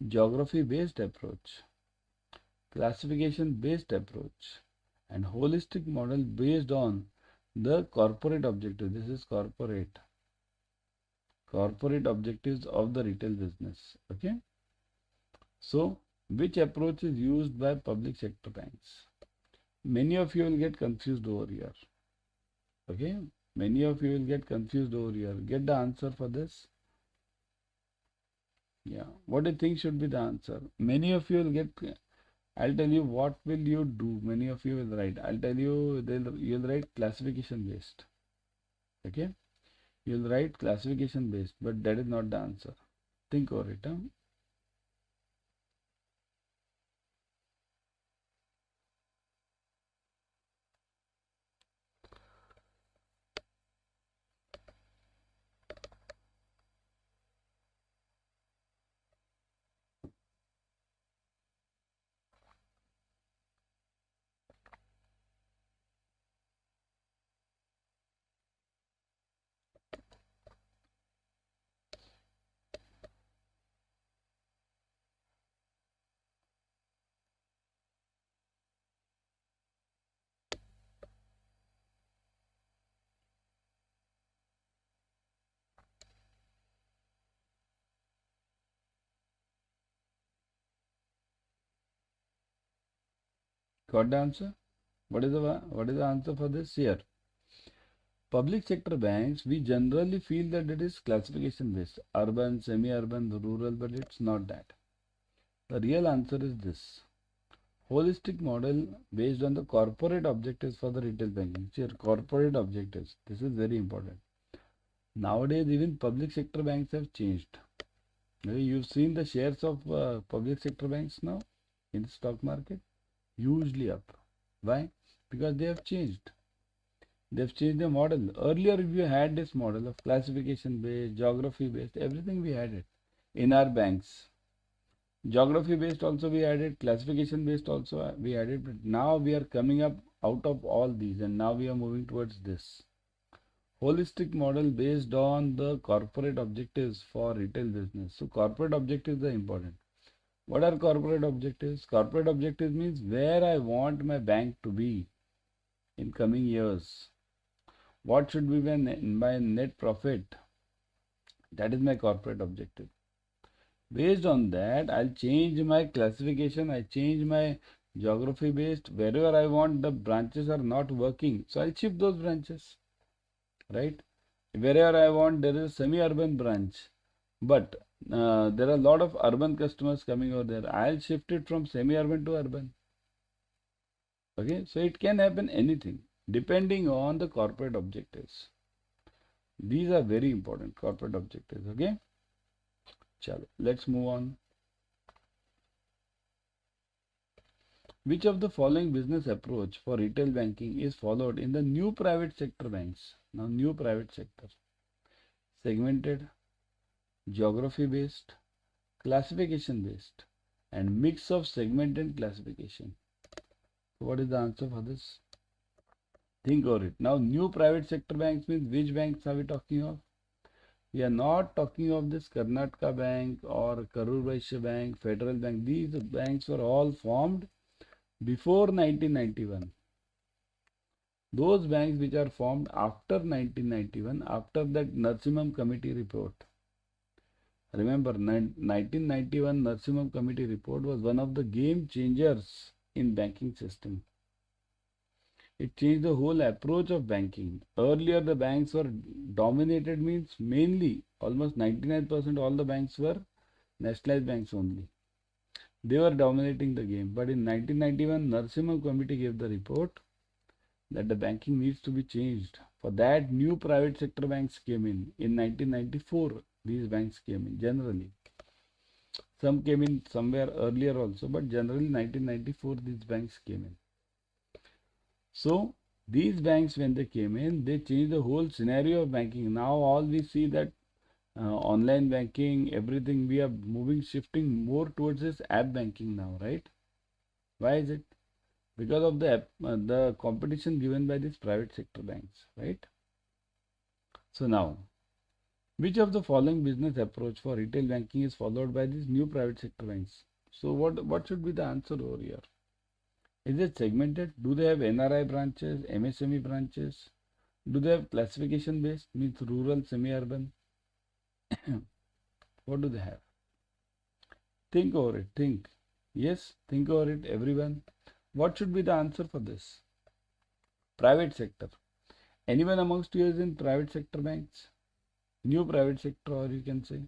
geography based approach, classification based approach, and holistic model based on the corporate objective. This is corporate objectives of the retail business. Okay. So which approach is used by public sector banks? Many of you will get confused over here. Okay. Many of you will get confused over here. Get the answer for this. Yeah. What do you think should be the answer? Many of you will get. I'll tell you what will you do. Many of you will write. I'll tell you you'll write classification based. Okay. You'll write classification based, but that is not the answer. Think over it. Huh? Got the answer? What is the answer for this here? Public sector banks, we generally feel that it is classification based, urban, semi-urban, rural, but it's not that. The real answer is this. Holistic model based on the corporate objectives for the retail banking. Here, corporate objectives. This is very important. Nowadays, even public sector banks have changed. You've seen the shares of public sector banks now in the stock market, hugely up. Why? Because they have changed. They've changed the model. Earlier, we had this model of classification based, geography based, everything we had it in our banks. Geography based also we added, classification based also we added, but now we are coming up out of all these and now we are moving towards this holistic model based on the corporate objectives for retail business. So corporate objectives are important. What are corporate objectives? Corporate objectives means where I want my bank to be in coming years. What should be my net profit? That is my corporate objective. Based on that, I'll change my classification, I change my geography based. Wherever I want the branches are not working, so I'll shift those branches, right? Wherever I want there is a semi-urban branch, but there are a lot of urban customers coming over there. I'll shift it from semi-urban to urban. Okay, so it can happen anything depending on the corporate objectives. These are very important corporate objectives. Okay, chalo, let's move on. Which of the following business approach for retail banking is followed in the new private sector banks? Now, new private sector. Segmented, geography based, classification based, and mix of segment and classification. So what is the answer for this? Think over it. Now, new private sector banks means which banks are we talking of? We are not talking of this Karnataka Bank or Karur Vysya Bank, Federal Bank. These banks were all formed before 1991. Those banks which are formed after 1991, after that Narsimham Committee report. Remember, 1991 Narsimham Committee report was one of the game changers in banking system. It changed the whole approach of banking. Earlier, the banks were dominated, means mainly almost 99% all the banks were nationalized banks only. They were dominating the game. But in 1991, Narsimham Committee gave the report that the banking needs to be changed. For that, new private sector banks came in. In 1994, these banks came in generally. Some came in somewhere earlier also, but generally 1994 these banks came in. So these banks, when they came in, they changed the whole scenario of banking. Now all we see that online banking, everything, we are moving, shifting more towards this app banking now, right? Why is it? Because of the competition given by these private sector banks, right? So now, which of the following business approach for retail banking is followed by these new private sector banks? So what should be the answer over here? Is it segmented? Do they have NRI branches, MSME branches? Do they have classification based, means rural, semi-urban? What do they have? Think over it, think. Yes, think over it, everyone. What should be the answer for this? Private sector. Anyone amongst you is in private sector banks? New private sector, or you can say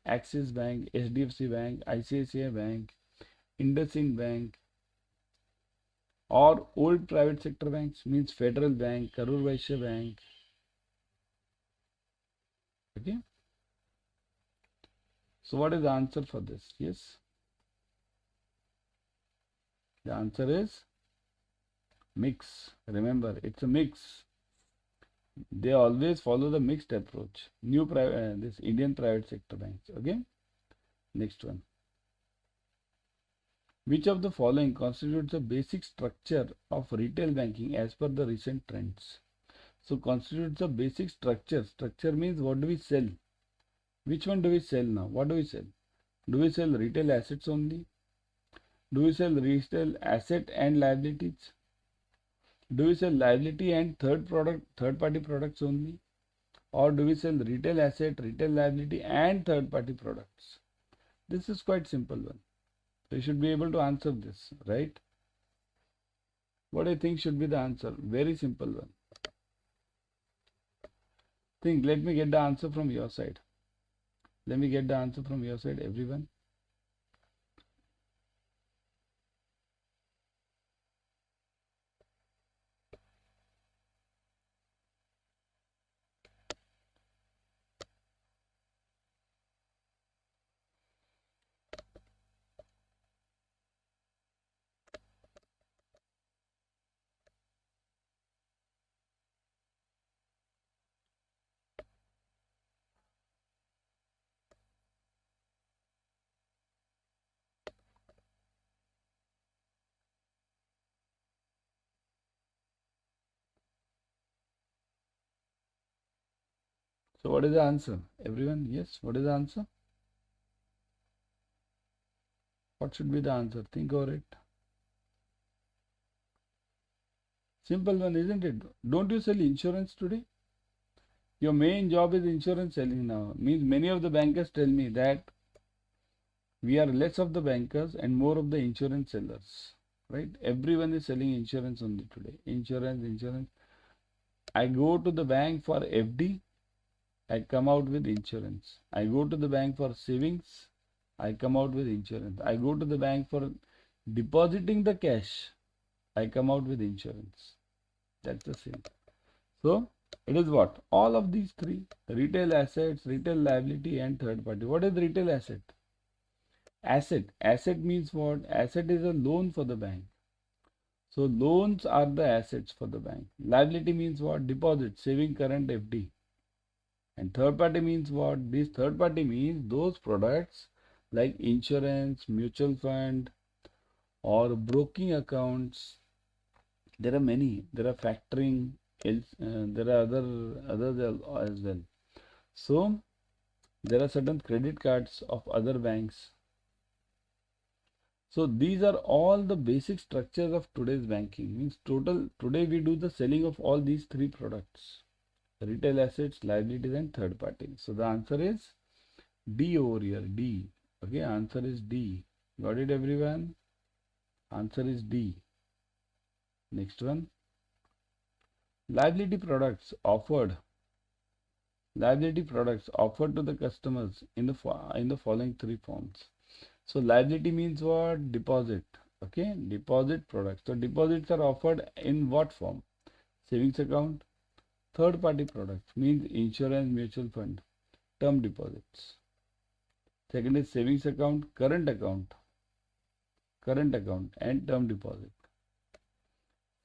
Axis Bank, HDFC Bank, ICICI Bank, IndusInd Bank, or old private sector banks, means Federal Bank, Karur Vysya Bank. Okay. So what is the answer for this? Yes. The answer is mix. Remember, it's a mix. They always follow the mixed approach. New private, this Indian private sector banks. Okay. Next one. Which of the following constitutes the basic structure of retail banking as per the recent trends? So constitutes the basic structure. Structure means what do we sell? Which one do we sell now? What do we sell? Do we sell retail assets only? Do we sell retail asset and liabilities? Do we sell liability and third party products only? Or do we sell retail asset, retail liability and third party products? This is quite simple one. So you should be able to answer this, right? What do you think should be the answer? Very simple one. Think, let me get the answer from your side. Let me get the answer from your side, everyone. So what is the answer? Everyone, yes, what is the answer? What should be the answer? Think over it. Simple one, isn't it? Don't you sell insurance today? Your main job is insurance selling now. Means many of the bankers tell me that we are less of the bankers and more of the insurance sellers. Right? Everyone is selling insurance only today. Insurance. I go to the bank for FD, I come out with insurance. I go to the bank for savings, I come out with insurance. I go to the bank for depositing the cash, I come out with insurance. That's the same. So it is what? All of these three: retail assets, retail liability, and third party. What is retail asset? Asset means what? Asset is a loan for the bank. So loans are the assets for the bank. Liability means what? Deposit, saving, current, FD. And third party means what? This third party means those products like insurance, mutual fund, or broking accounts. There are many. There are factoring. There are others as well. So there are certain credit cards of other banks. So these are all the basic structures of today's banking. Means today we do the selling of all these three products: retail assets, liabilities, and third party. So the answer is D over here. D. Okay, answer is D. Got it, everyone? Answer is D. Next one. Liability products offered. Liability products offered to the customers in the following three forms. So liability means what? Deposit. Okay, deposit products. So deposits are offered in what form? Savings account. Third party products means insurance, mutual fund, term deposits. Second is savings account, current account, and term deposit.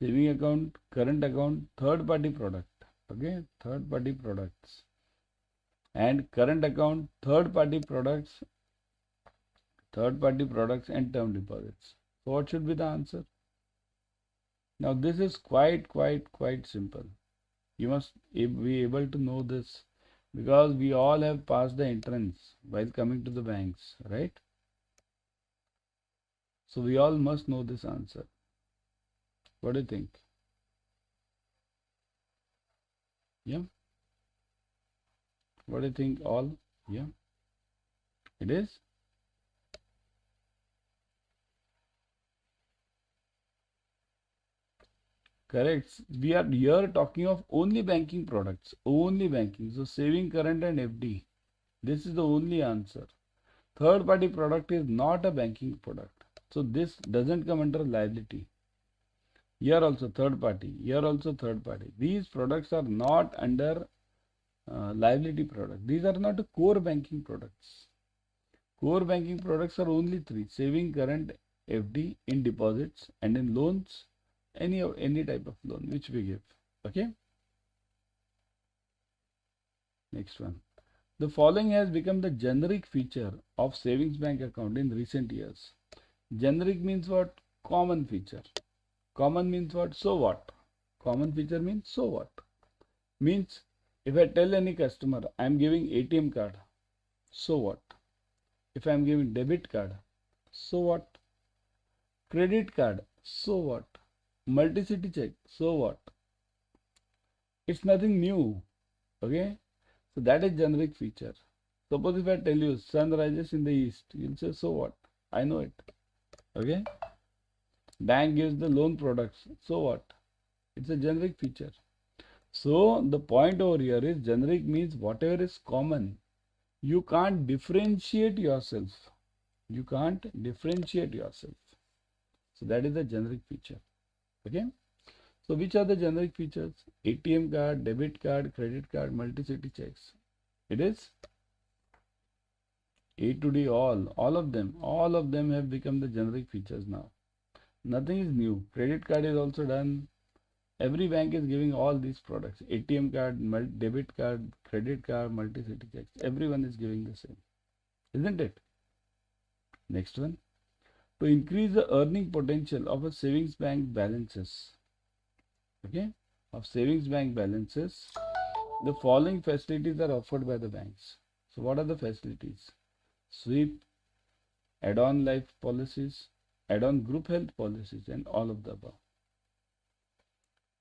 Saving account, current account, third party product. Okay, third party products. And current account, third party products, and term deposits. So what should be the answer? Now this is quite simple. You must be able to know this because we all have passed the entrance while coming to the banks, right? So we all must know this answer. What do you think? Yeah. What do you think all? Yeah. It is? Correct. We are here talking of only banking products. Only banking. So saving, current, and FD. This is the only answer. Third party product is not a banking product. So this doesn't come under liability. Here also third party. Here also third party. These products are not under liability product. These are not core banking products. Core banking products are only three: saving, current, FD, in deposits, and in loans, any type of loan which we give. Okay. Next one. The following has become the generic feature of savings bank account in recent years. Generic means what? Common feature. Common means what? So what? Common feature means so what? Means if I tell any customer I am giving ATM card, so what? If I am giving debit card, so what? Credit card, so what? Multi-city check, so what? It's nothing new. Okay? So that is generic feature. Suppose if I tell you sun rises in the east, you'll say, so what? I know it. Okay? Bank gives the loan products, so what? It's a generic feature. So the point over here is generic means whatever is common. You can't differentiate yourself. You can't differentiate yourself. So that is the generic feature. Okay? So which are the generic features? ATM card, debit card, credit card, multi-city checks. It is A to D, all of them have become the generic features now. Nothing is new. Credit card is also done. Every bank is giving all these products: ATM card, debit card, credit card, multi-city checks. Everyone is giving the same, isn't it? Next one. To increase the earning potential of a savings bank balances, okay, the following facilities are offered by the banks. So what are the facilities? Sweep, add-on life policies, add-on group health policies, and all of the above.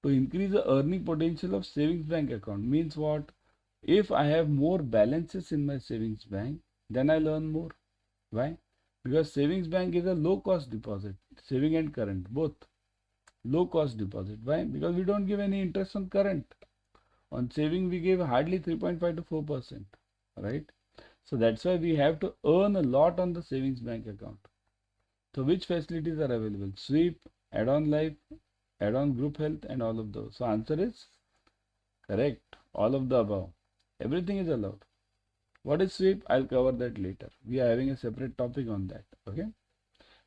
To increase the earning potential of savings bank account means what? If I have more balances in my savings bank, then I'll earn more. Why? Because savings bank is a low cost deposit, saving and current, both. Low cost deposit. Why? Because we don't give any interest on current. On saving, we give hardly 3.5 to 4%. Right? So that's why we have to earn a lot on the savings bank account. So which facilities are available? Sweep, add-on life, add-on group health, and all of those. So answer is correct. All of the above. Everything is allowed. What is sweep? I'll cover that later. We are having a separate topic on that. Okay.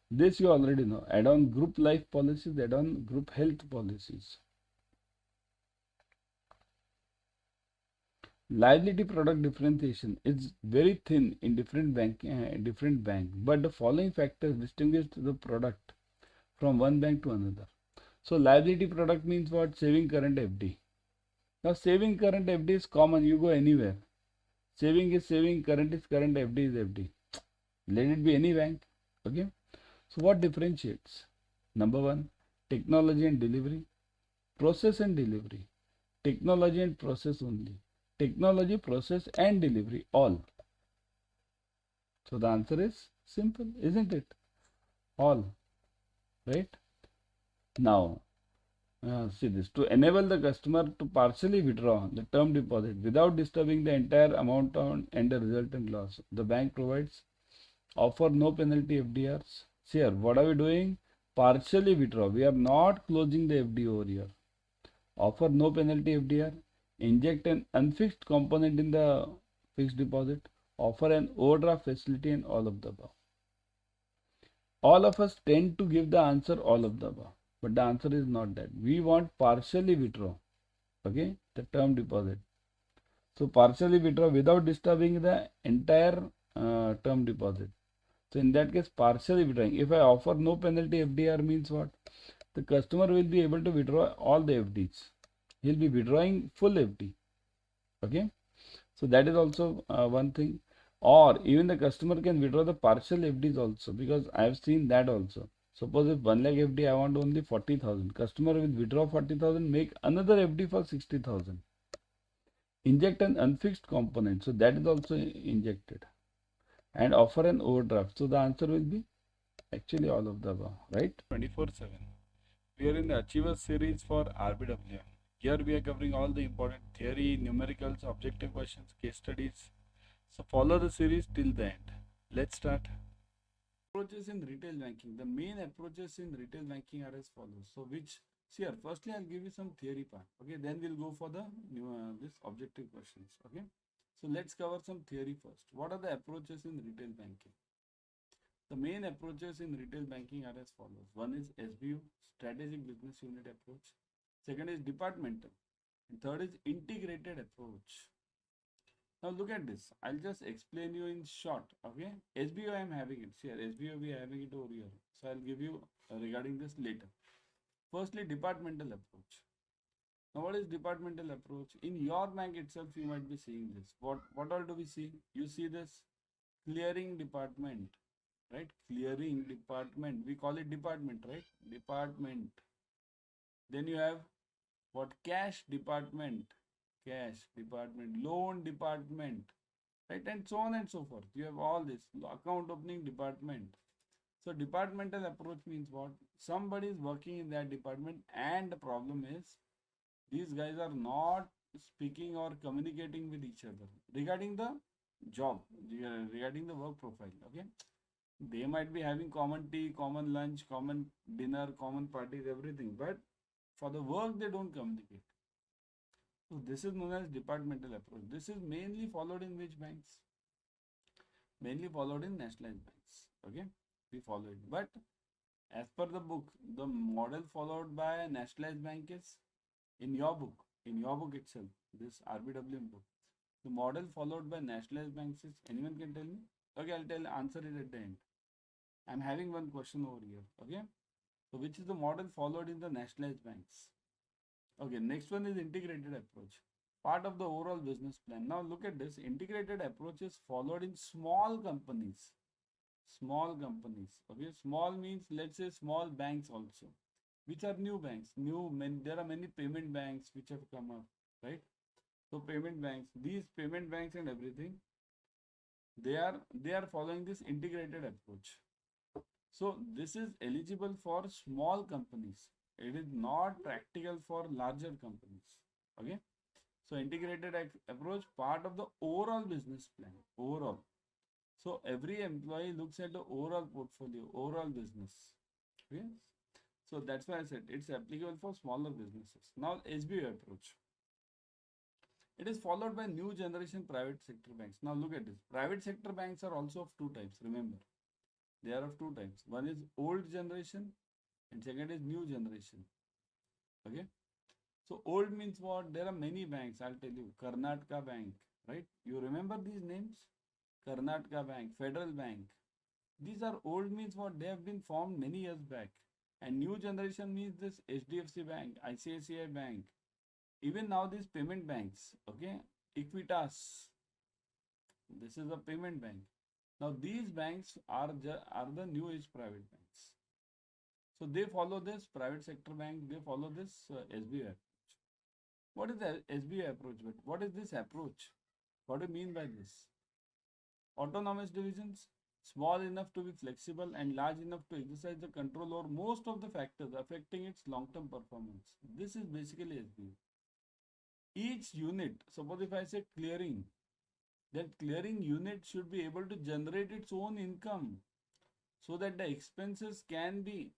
This you already know. Add-on group life policies, add-on group health policies. Liability product differentiation is very thin in different bank, but the following factors distinguish the product from one bank to another. So liability product means what? Saving current FD. Now saving current FD is common. You go anywhere. Saving is saving, current is current, FD is FD. Let it be any bank. Okay. So what differentiates? Number one, technology and delivery, process and delivery, technology and process only, technology, process and delivery, all. So the answer is simple, isn't it? All, right? Now, see this, to enable the customer to partially withdraw the term deposit without disturbing the entire amount on and the resultant loss, the bank provides offer no penalty FDRs. See here, what are we doing? Partially withdraw. We are not closing the FD over here. Offer no penalty FDR. Inject an unfixed component in the fixed deposit. Offer an overdraft facility and all of the above. All of us tend to give the answer all of the above. But the answer is not that. We want partially withdraw. Okay, the term deposit. So partially withdraw without disturbing the entire term deposit. So in that case, partially withdrawing. If I offer no penalty FDR means what? The customer will be able to withdraw all the FDs. He'll be withdrawing full FD. Okay. So that is also one thing. Or even the customer can withdraw the partial FDs also, because I have seen that also. Suppose if 1 lakh FD I want only 40,000. Customer will withdraw 40,000, make another FD for 60,000. Inject an unfixed component. So that is also injected. And offer an overdraft. So the answer will be actually all of the above, right? 24/7. We are in the Achievers series for RBWM. Here we are covering all the important theory, numericals, objective questions, case studies. So follow the series till the end. Let's start. Approaches in retail banking. The main approaches in retail banking are as follows. So which, see here, firstly I'll give you some theory part. Okay, then we'll go for the this objective questions. Okay. So let's cover some theory first. What are the approaches in retail banking? The main approaches in retail banking are as follows. One is SBU, strategic business unit approach. Second is departmental. And third is integrated approach. Now look at this. I'll just explain you in short. Okay. SBU I am having it. See here, SBU we are having it over here. So I'll give you regarding this later. Firstly, departmental approach. Now what is departmental approach? In your bank itself you might be seeing this. What all do we see? You see this clearing department. Right, clearing department, we call it department, right? Department. Then you have what? Cash department, loan department, right? And so on and so forth. You have all this account opening department. So departmental approach means what? Somebody is working in that department, and the problem is these guys are not speaking or communicating with each other regarding the job, regarding the work profile. Okay, they might be having common tea, common lunch, common dinner, common parties, everything, but for the work they don't communicate. So this is known as departmental approach. This is mainly followed in which banks? Mainly followed in nationalized banks. Okay, we follow it. But as per the book, the model followed by nationalized bank is in your book itself, this RBWM book. The model followed by nationalized banks is, anyone can tell me? Okay, I'll answer it at the end. I'm having one question over here. Okay. So which is the model followed in the nationalized banks? Okay. Next one is integrated approach. Part of the overall business plan. Now look at this. Integrated approach is followed in small companies. Small companies. Okay. Small means, let's say, small banks also. Which are new banks. There are many payment banks which have come up. Right. So payment banks. These payment banks and everything, they are following this integrated approach. So this is eligible for small companies. It is not practical for larger companies. Okay. So integrated approach, part of the overall business plan. Overall. So every employee looks at the overall portfolio, overall business. Okay. So that's why I said it's applicable for smaller businesses. Now SBU approach. It is followed by new generation private sector banks. Now look at this. Private sector banks are also of two types. Remember. They are of two types. One is old generation and second is new generation. Okay. So old means what? There are many banks, I'll tell you. Karnataka Bank, right? You remember these names? Karnataka Bank, Federal Bank. These are old means what? They have been formed many years back. And new generation means this HDFC Bank, ICICI Bank. Even now these payment banks, okay? Equitas, this is a payment bank. Now these banks are the new age private banks. So they follow this private sector bank, they follow this SBI. What is the SBI approach? What is this approach? What do you mean by this? Autonomous divisions, small enough to be flexible and large enough to exercise the control over most of the factors affecting its long-term performance. This is basically SBI. Each unit, suppose if I say clearing, that clearing unit should be able to generate its own income so that the expenses can be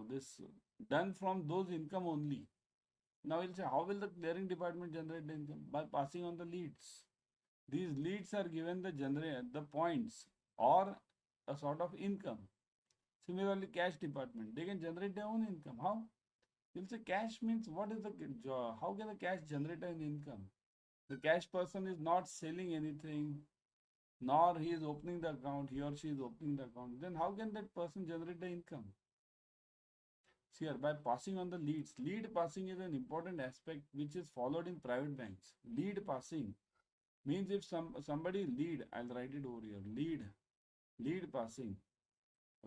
this done from those income only. Now we'll say, how will the clearing department generate the income? By passing on the leads. These leads are given the points or a sort of income. Similarly, cash department, they can generate their own income. How? You'll say cash means what is the how can the cash generate an income? The cash person is not selling anything, nor he is opening the account, he or she is opening the account. Then how can that person generate the income? See here, by passing on the leads. Lead passing is an important aspect which is followed in private banks. Lead passing means if somebody lead, I'll write it over here. Lead passing.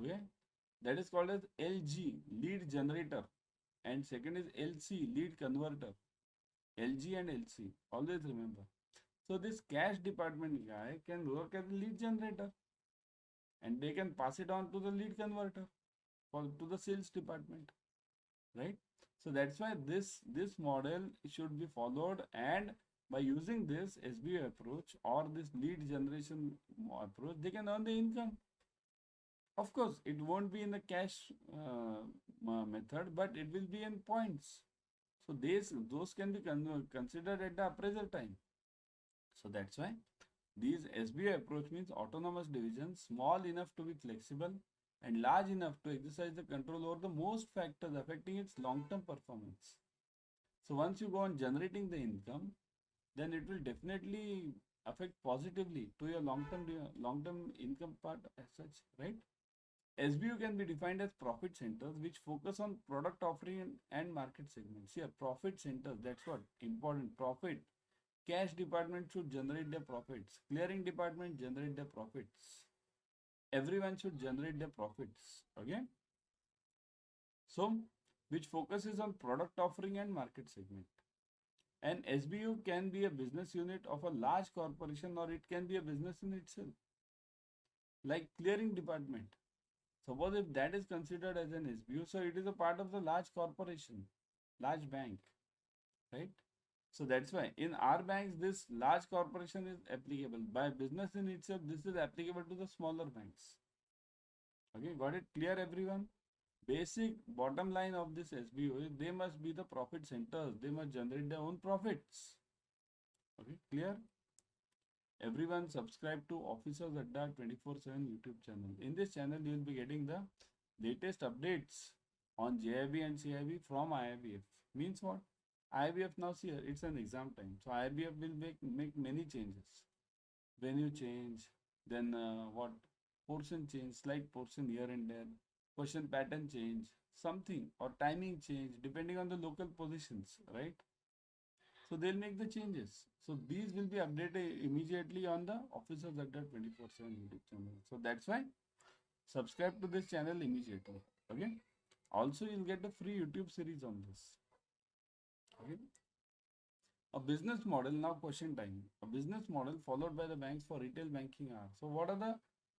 Okay, that is called as LG, lead generator, and second is LC, lead converter. LG and LC, always remember. So this cash department guy can work as a lead generator, and they can pass it on to the lead converter or to the sales department, right? So that's why this model should be followed, and by using this SBI approach or this lead generation approach, they can earn the income. Of course, it won't be in the cash method, but it will be in points. So those can be considered at the appraisal time. So that's why these SBI approach means autonomous division, small enough to be flexible and large enough to exercise the control over the most factors affecting its long-term performance. So once you go on generating the income, then it will definitely affect positively to your long-term income part as such, right? SBU can be defined as profit centers which focus on product offering and market segments. Here, profit centers, that's what important. Profit. Cash department should generate their profits. Clearing department generate their profits. Everyone should generate their profits. Okay. So, which focuses on product offering and market segment. An SBU can be a business unit of a large corporation or it can be a business in itself. Like clearing department. Suppose if that is considered as an SBU, so it is a part of the large corporation, large bank, right? So that's why in our banks, this large corporation is applicable. By business in itself, this is applicable to the smaller banks. Okay, got it clear everyone? Basic bottom line of this SBU is they must be the profit centers. They must generate their own profits. Okay, clear? Everyone subscribe to Officers Adda 24/7 YouTube channel. In this channel, you will be getting the latest updates on JAIIB and CIB from IIBF. Means what? IIBF now see here, it's an exam time. So IIBF will make many changes. Venue change, then what? Portion change, slight portion here and there. Question pattern change, something or timing change depending on the local positions, right? So they'll make the changes. So these will be updated immediately on the Officers Adda 24/7 YouTube channel. So that's why subscribe to this channel immediately. Okay. Also, you'll get a free YouTube series on this. Okay. A business model, now question time. A business model followed by the banks for retail banking are. So what are the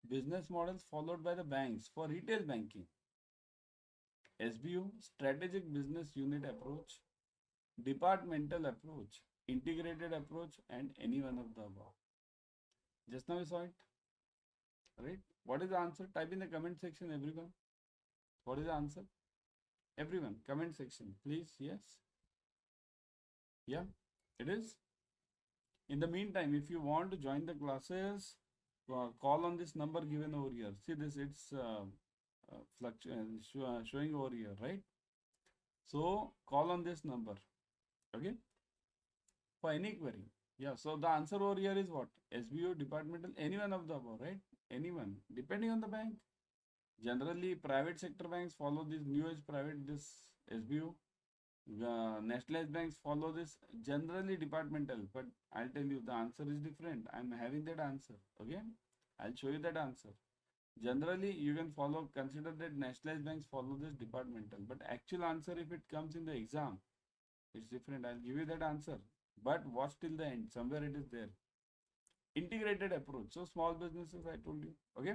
business models followed by the banks for retail banking? SBU, strategic business unit approach, departmental approach, integrated approach, and any one of the above. Just now we saw it, right? What is the answer? Type in the comment section, everyone. What is the answer? Everyone, comment section, please. Yes. Yeah, it is. In the meantime, if you want to join the classes, call on this number given over here. See this, it's showing over here, right? So call on this number, okay, for any query. Yeah, so the answer over here is what? SBO, departmental, any one of the above, right? Anyone, depending on the bank. Generally, private sector banks follow this new age private, this SBO. Nationalized banks follow this generally departmental, but I'll tell you the answer is different. I'm having that answer, okay? I'll show you that answer. Generally, you can follow, consider that nationalized banks follow this departmental, but actual answer, if it comes in the exam, it's different. I'll give you that answer, but watch till the end. Somewhere it is there. Integrated approach. So small businesses, I told you, okay?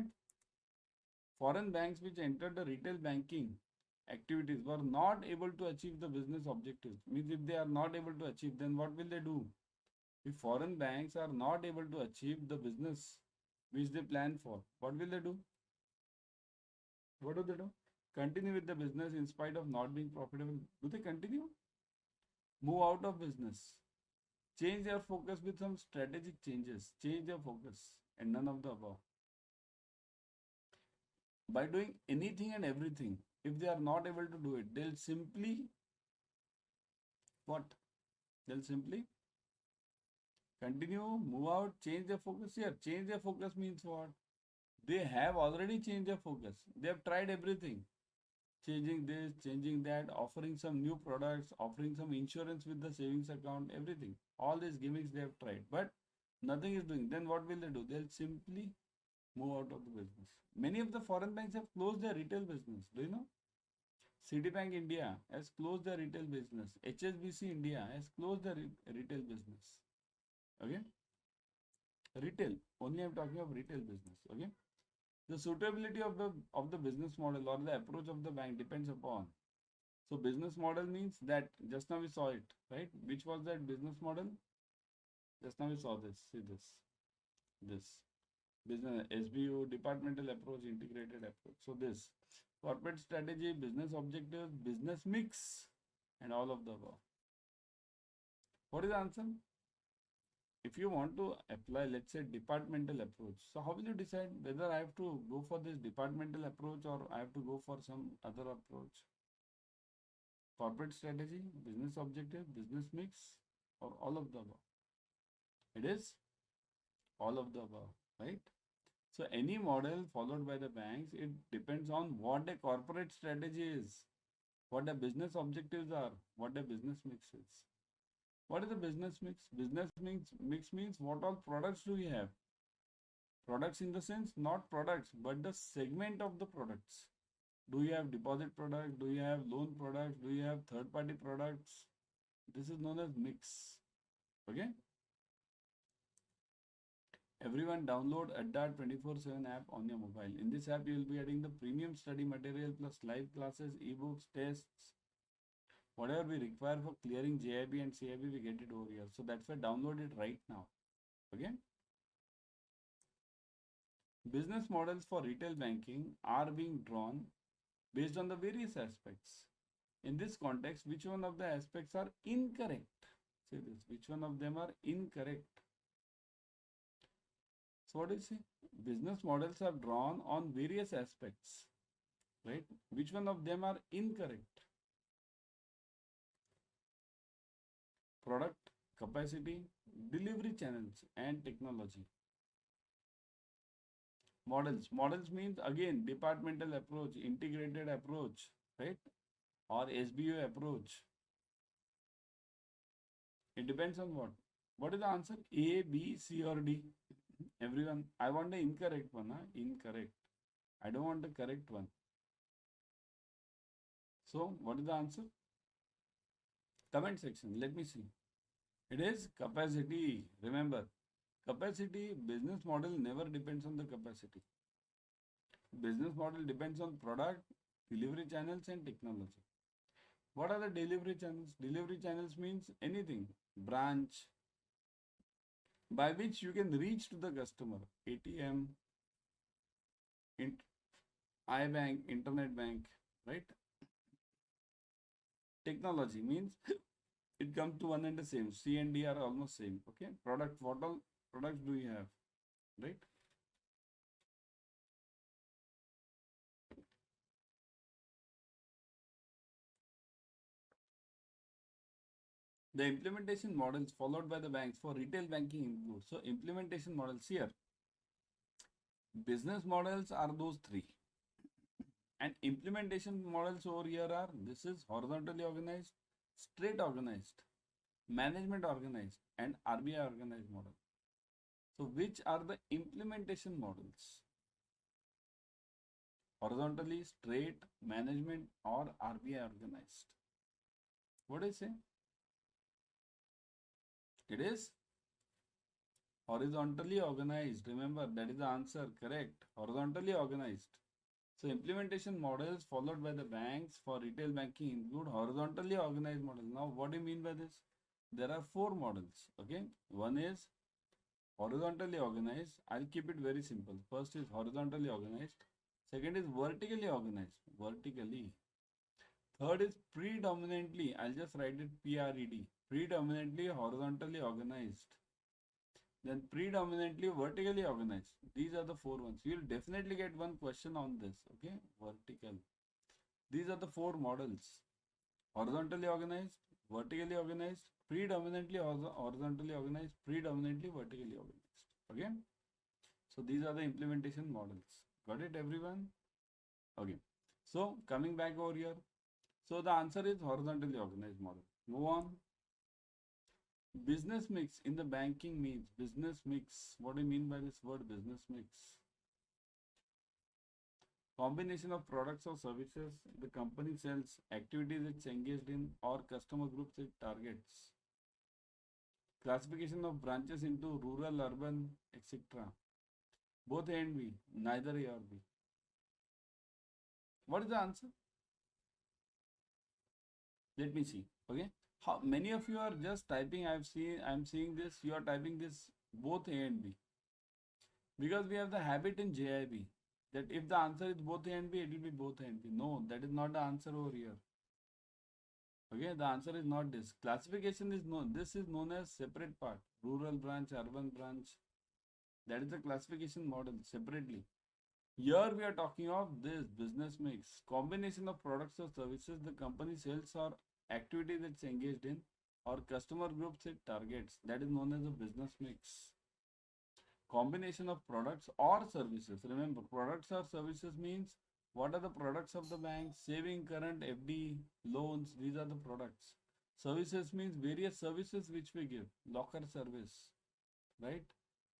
Foreign banks which entered the retail banking activities were not able to achieve the business objectives. Means if they are not able to achieve, then what will they do? If foreign banks are not able to achieve the business which they plan for, what will they do? What do they do? Continue with the business in spite of not being profitable. Do they continue? Move out of business. Change their focus with some strategic changes. Change their focus and none of the above. By doing anything and everything, if they are not able to do it, they'll simply what? They'll simply continue, move out, change their focus here. Change their focus means what? They have already changed their focus. They have tried everything. Changing this, changing that, offering some new products, offering some insurance with the savings account, everything. All these gimmicks they have tried, but nothing is doing. Then what will they do? They'll simply move out of the business. Many of the foreign banks have closed their retail business. Do you know? Citibank India has closed their retail business. HSBC India has closed their retail business. Okay? Retail. Only I'm talking of retail business. Okay? The suitability of the business model or the approach of the bank depends upon. So business model means that just now we saw it, right? Which was that business model? Just now we saw this. See this business SBU, departmental approach, integrated approach. So this corporate strategy, business objectives, business mix, and all of the above. What is the answer? If you want to apply, let's say, departmental approach, so how will you decide whether I have to go for this departmental approach or I have to go for some other approach? Corporate strategy, business objective, business mix, or all of the above? It is all of the above, right? So any model followed by the banks, it depends on what a corporate strategy is, what the business objectives are, what the business mix is. What is the business mix? Mix means what all products do we have? Products in the sense, not products, but the segment of the products. Do you have deposit products? Do you have loan products? Do you have third party products? This is known as mix. Okay. Everyone download Adda 24/7 app on your mobile. In this app, you will be getting the premium study material plus live classes, ebooks, tests. Whatever we require for clearing JAIIB and CIB, we get it over here. So that's why download it right now. Okay. Business models for retail banking are being drawn based on the various aspects. In this context, which one of the aspects are incorrect? Say this, which one of them are incorrect? So what do you say? Business models are drawn on various aspects, right? Which one of them are incorrect? Product, capacity, delivery channels, and technology. Models means again departmental approach, integrated approach, right? Or SBO approach. It depends on what? What is the answer? A, B, C, or D? Everyone, I want the incorrect one. Huh? Incorrect. I don't want the correct one. So, what is the answer? Comment section. Let me see. It is capacity. Remember, capacity, business model never depends on the capacity. Business model depends on product, delivery channels, and technology. What are the delivery channels? Delivery channels means anything. Branch, by which you can reach to the customer. ATM, iBank, internet bank, right? Technology means it comes to one and the same. C and D are almost same. Okay. Product, what all products do you have? Right? The implementation models followed by the banks for retail banking include. So implementation models here. Business models are those three. And implementation models over here are, this is horizontally organized, straight organized, management organized, and RBI organized model. So which are the implementation models? Horizontally, straight, management, or RBI organized? What do I say? It is horizontally organized. Remember, that is the answer. Correct. Horizontally organized. So implementation models followed by the banks for retail banking include horizontally organized models. Now, what do you mean by this? There are four models. Okay. One is horizontally organized. I'll keep it very simple. First is horizontally organized. Second is vertically organized. Vertically. Third is predominantly. I'll just write it PRED. Predominantly horizontally organized. Then predominantly vertically organized. These are the four ones. You will definitely get one question on this. Okay. Vertical. These are the four models. Horizontally organized, vertically organized, predominantly horizontally organized, predominantly vertically organized. Okay. So these are the implementation models. Got it, everyone? Okay. So coming back over here. So the answer is horizontally organized model. Move on. Business mix in the banking means business mix. What do you mean by this word business mix? Combination of products or services the company sells, activities it's engaged in, or customer groups it targets. Classification of branches into rural, urban, etc. Both A and B, neither A or B. What is the answer? Let me see. Okay. How many of you are just typing? I'm seeing this. You are typing this both A and B. Because we have the habit in JAIIB that if the answer is both A and B, it will be both A and B. No, that is not the answer over here. Okay, the answer is not this. Classification is known. This is known as separate part. Rural branch, urban branch. That is the classification model separately. Here we are talking of this business mix. Combination of products or services the company sells or activities it's engaged in or customer groups it targets. That is known as a business mix. Combination of products or services. Remember, products or services means what are the products of the bank? Saving, current, FD, loans. These are the products. Services means various services which we give. Locker service, right?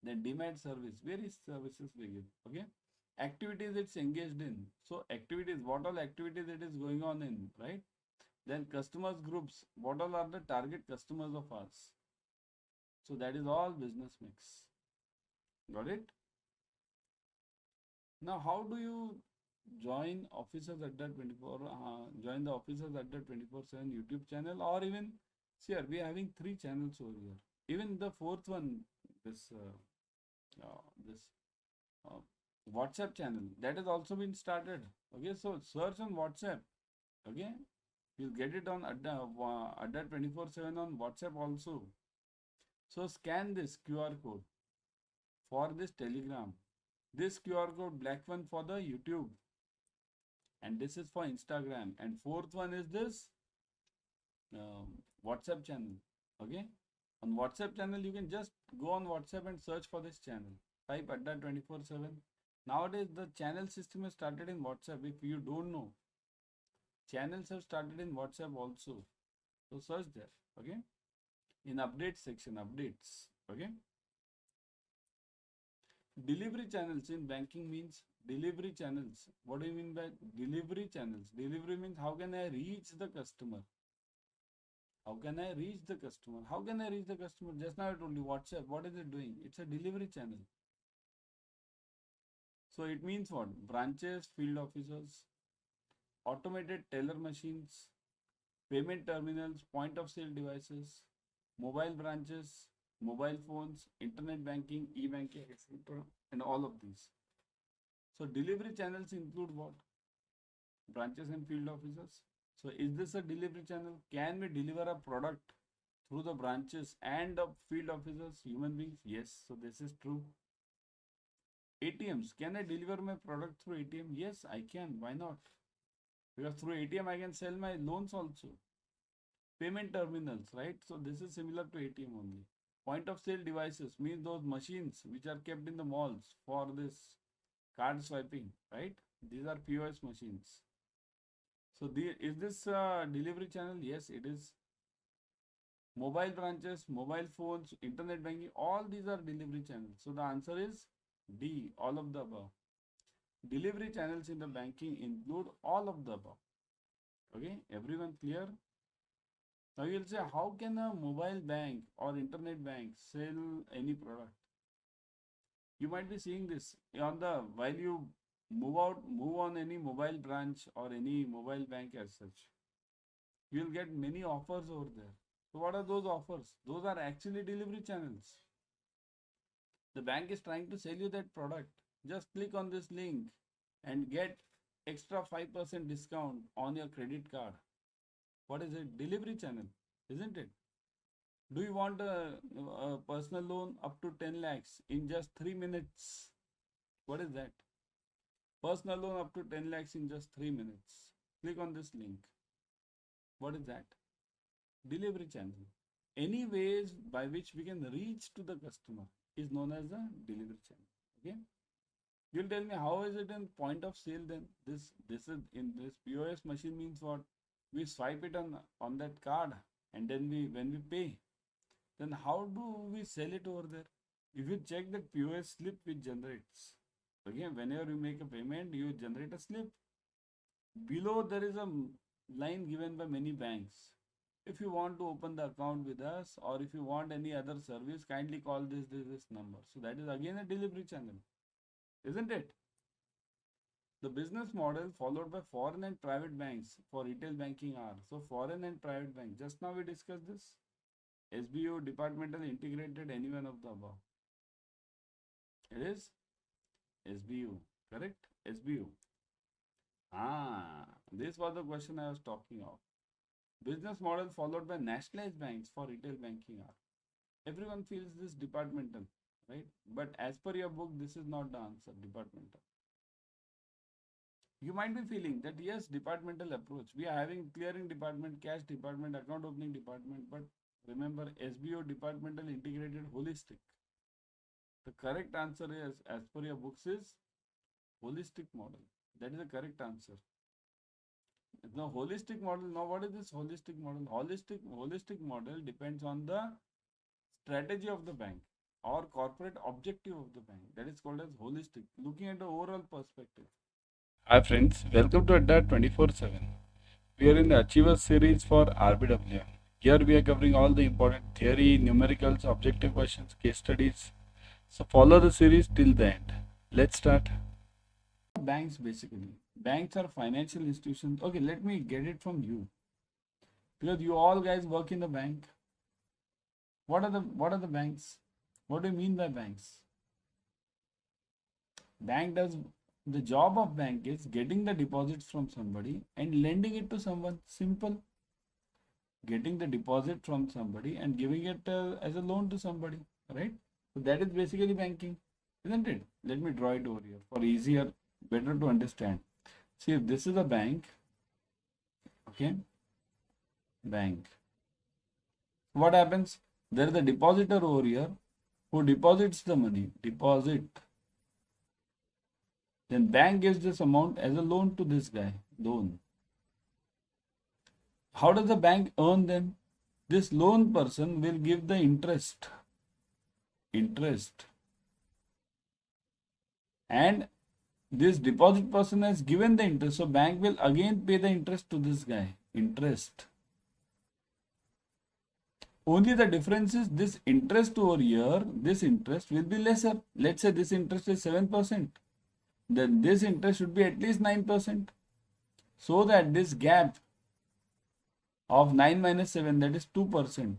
Then demand service. Various services we give. Okay. Activities it's engaged in. So activities, what all activities it is going on in, right? Then customers groups. What all are the target customers of us? So that is all business mix. Got it? Now, how do you join Officers Adda 24? Join the Officers Adda 24/7 YouTube channel, or even see here we are having three channels over here. Even the fourth one, this this uh, WhatsApp channel that has also been started. Okay, so search on WhatsApp. Okay, you'll get it on Adda 24/7 on WhatsApp also. So scan this QR code for this Telegram. This QR code, black one for the YouTube, and this is for Instagram, and fourth one is this WhatsApp channel. Okay, on WhatsApp channel you can just go on WhatsApp and search for this channel. Type Adda 24/7. Nowadays the channel system has started in WhatsApp. If you don't know, channels have started in WhatsApp also. So search there. Okay, in updates section, updates. Okay. Delivery channels in banking means delivery channels. What do you mean by delivery channels? Delivery means how can I reach the customer? How can I reach the customer? How can I reach the customer? Just now I told you WhatsApp. What is it doing? It's a delivery channel. So it means what? Branches, field officers, automated teller machines, payment terminals, point of sale devices, mobile branches, mobile phones, internet banking, e-banking, etc. and all of these. So delivery channels include what? Branches and field officers. So is this a delivery channel? Can we deliver a product through the branches and the field officers, human beings? Yes. So this is true. ATMs. Can I deliver my product through ATM? Yes, I can. Why not? Because through ATM I can sell my loans also. Payment terminals, right? So this is similar to ATM only. Point of sale devices means those machines which are kept in the malls for this card swiping, right? These are POS machines. So is this delivery channel? Yes, it is. Mobile branches, mobile phones, internet banking, all these are delivery channels. So the answer is D, all of the above. Delivery channels in the banking include all of the above. Okay, everyone clear? Now you'll say, how can a mobile bank or internet bank sell any product? You might be seeing this on the while you move on any mobile branch or any mobile bank as such. You'll get many offers over there. So what are those offers? Those are actually delivery channels. The bank is trying to sell you that product. Just click on this link and get extra 5% discount on your credit card. What is it? Delivery channel, isn't it? Do you want a personal loan up to 10 lakhs in just 3 minutes? What is that? Personal loan up to 10 lakhs in just 3 minutes. Click on this link. What is that? Delivery channel. Any ways by which we can reach to the customer is known as a delivery channel. Okay. You'll tell me, how is it in point of sale then? This is in this POS machine means what? We swipe it on that card and then when we pay, then how do we sell it over there? If you check that POS slip which generates, again, whenever you make a payment, you generate a slip. Below there is a line given by many banks. If you want to open the account with us or if you want any other service, kindly call this number. So that is again a delivery channel, isn't it? The business model followed by foreign and private banks for retail banking are. So foreign and private bank. Just now we discussed this. SBU, departmental, integrated, any one of the above. It is SBU, correct? SBU. This was the question I was talking of. Business model followed by nationalized banks for retail banking are. Everyone feels this departmental, right? But as per your book, this is not the answer, departmental. You might be feeling that yes, departmental approach. We are having clearing department, cash department, account opening department, but remember SBO, departmental, integrated, holistic. The correct answer is, as per your books, is holistic model. That is the correct answer. Now holistic model. Now what is this holistic model? Holistic model depends on the strategy of the bank or corporate objective of the bank. That is called as holistic, looking at the overall perspective. Hi friends, welcome to Adda 24/7. We are in the Achievers series for RBWM. Here we are covering all the important theory, numericals, objective questions, case studies. So follow the series till the end. Let's start. Banks basically. Banks are financial institutions. Okay, let me get it from you. Because you all guys work in the bank. What are the banks? What do you mean by banks? The job of bank is getting the deposits from somebody and lending it to someone. Simple. Getting the deposit from somebody and giving it as a loan to somebody, right? So that is basically banking, isn't it? Let me draw it over here for easier, better to understand. See, if this is a bank, okay, bank. What happens? There is a depositor over here who deposits the money, deposit. Then bank gives this amount as a loan to this guy, loan. How does the bank earn then? This loan person will give the interest. And this deposit person has given the interest. So bank will again pay the interest to this guy. Interest. Only the difference is this interest over here, this interest will be lesser. Let's say this interest is 7%. Then this interest should be at least 9%. So that this gap of 9 minus 7, that is 2%.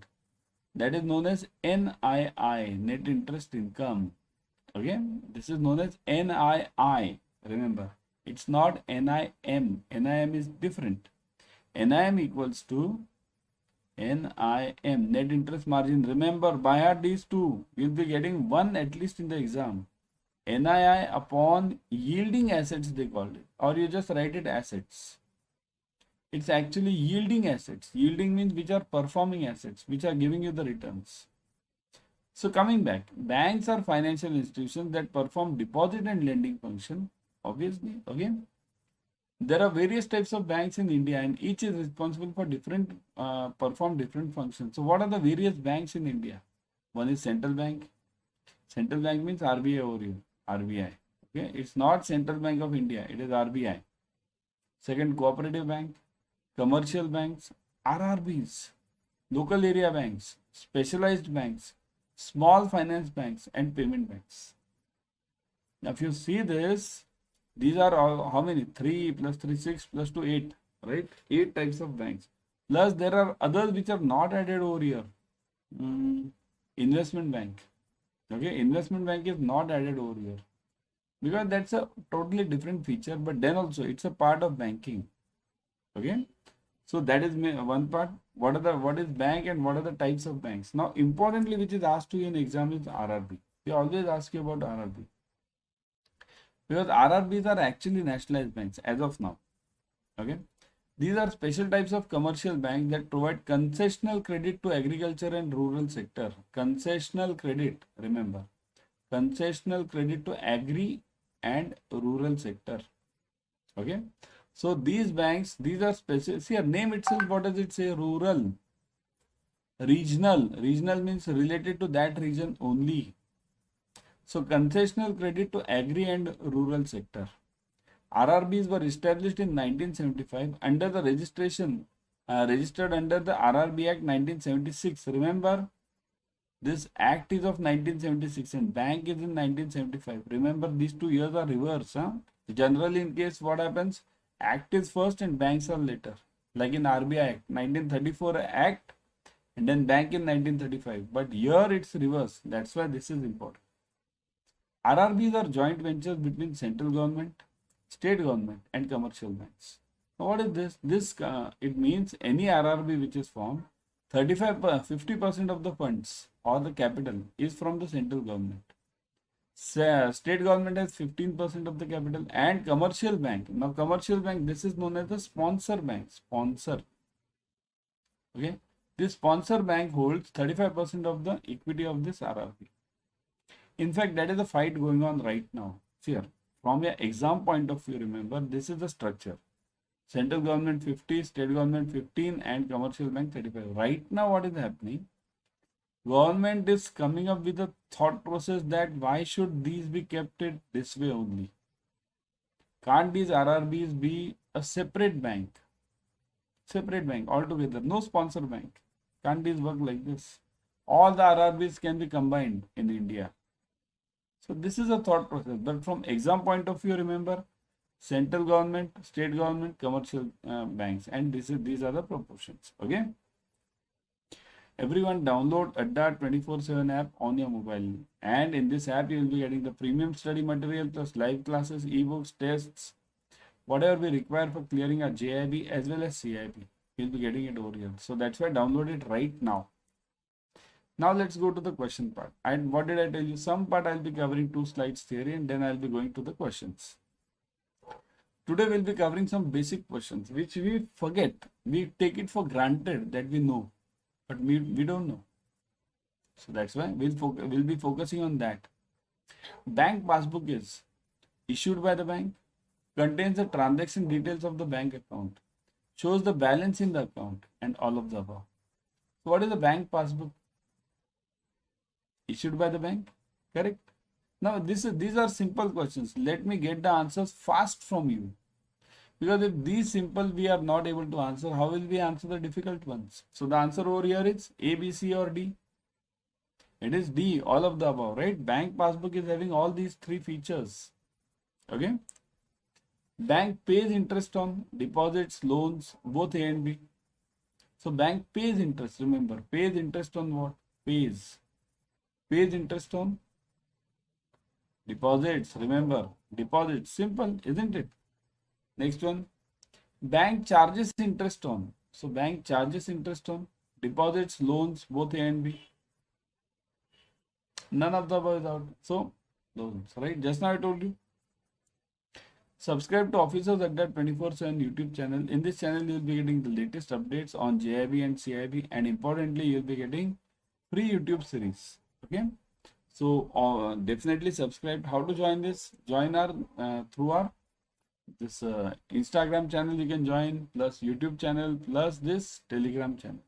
That is known as NII, net interest income. Okay, this is known as NII. Remember, it's not NIM. NIM is different. NIM equals to NIM, net interest margin. Remember, by heart these two, you'll be getting one at least in the exam. NII upon yielding assets, they called it, or you just write it assets. It's actually yielding assets. Yielding means which are performing assets, which are giving you the returns. So coming back, banks are financial institutions that perform deposit and lending function. Obviously, again, there are various types of banks in India, and each is responsible for perform different functions. So what are the various banks in India? One is central bank. Central bank means RBI over here, RBI. Okay, it's not Central Bank of India, it is RBI. Second, cooperative bank, commercial banks, RRBs, local area banks, specialized banks, small finance banks, and payment banks. Now, if you see this, these are all how many? 3 plus 3, 6 plus 2, 8, right? 8 types of banks. Plus, there are others which are not added over here. Investment bank. Okay, investment bank is not added over here because that's a totally different feature, but then also it's a part of banking. Okay, so that is one part. What is bank and what are the types of banks? Now, importantly, which is asked to you in exam is RRB. They always ask you about RRB because RRBs are actually nationalized banks as of now. Okay, these are special types of commercial banks that provide concessional credit to agriculture and rural sector. Concessional credit, remember, concessional credit to agri and rural sector. Okay, so these banks, these are special. See, your name itself, what does it say? Rural, regional. Regional means related to that region only. So concessional credit to agri and rural sector. RRBs were established in 1975 under the registered under the RRB Act 1976. Remember, this act is of 1976 and bank is in 1975. Remember, these 2 years are reverse. Generally, in case what happens, act is first and banks are later. Like in RBI Act, 1934 Act and then bank in 1935. But here it's reverse. That's why this is important. RRBs are joint ventures between central government, state government and commercial banks. Now, what is this? It means any RRB which is formed, 50% of the funds or the capital is from the central government. State government has 15% of the capital and commercial bank. Now, commercial bank, this is known as the sponsor bank. Sponsor. Okay. This sponsor bank holds 35% of the equity of this RRB. In fact, that is a fight going on right now. Here, from your exam point of view, remember, this is the structure. Central government 50, state government 15 and commercial bank 35. Right now, what is happening? Government is coming up with a thought process that why should these be kept it this way only? Can't these RRBs be a separate bank? Separate bank altogether, no sponsor bank. Can't these work like this? All the RRBs can be combined in India. So this is a thought process, but from exam point of view, remember, central government, state government, commercial banks, and these are the proportions. Okay. Everyone download Adda 24/7 app on your mobile, and in this app you will be getting the premium study material plus live classes, ebooks, tests, whatever we require for clearing our JAIIB as well as CIB. You'll be getting it over here. So that's why download it right now. Now let's go to the question part. And what did I tell you? Some part I'll be covering 2 slides theory and then I'll be going to the questions. Today we'll be covering some basic questions which we forget. We take it for granted that we know, but we don't know. So that's why we'll be focusing on that. Bank passbook is issued by the bank, contains the transaction details of the bank account, shows the balance in the account, and all of the above. So what is the bank passbook? Issued by the bank, correct? Now these are simple questions. Let me get the answers fast from you, because if these simple we are not able to answer, how will we answer the difficult ones? So the answer over here is A, B, C or D. It is D, all of the above, right? Bank passbook is having all these 3 features. Okay. Bank pays interest on deposits, loans, both A and B. So bank pays interest. Remember, pays interest on what? Pays interest on deposits. Remember, deposits, simple, isn't it? Next one, bank charges interest on. So bank charges interest on deposits, loans, both A and B. None of the above is out. So loans, right? Just now I told you. Subscribe to Officers Adda 24/7 YouTube channel. In this channel, you will be getting the latest updates on JAIIB and CIB, and importantly, you will be getting free YouTube series. Okay, so definitely subscribe. How to join this? Join our through our this Instagram channel. You can join, plus YouTube channel, plus this Telegram channel.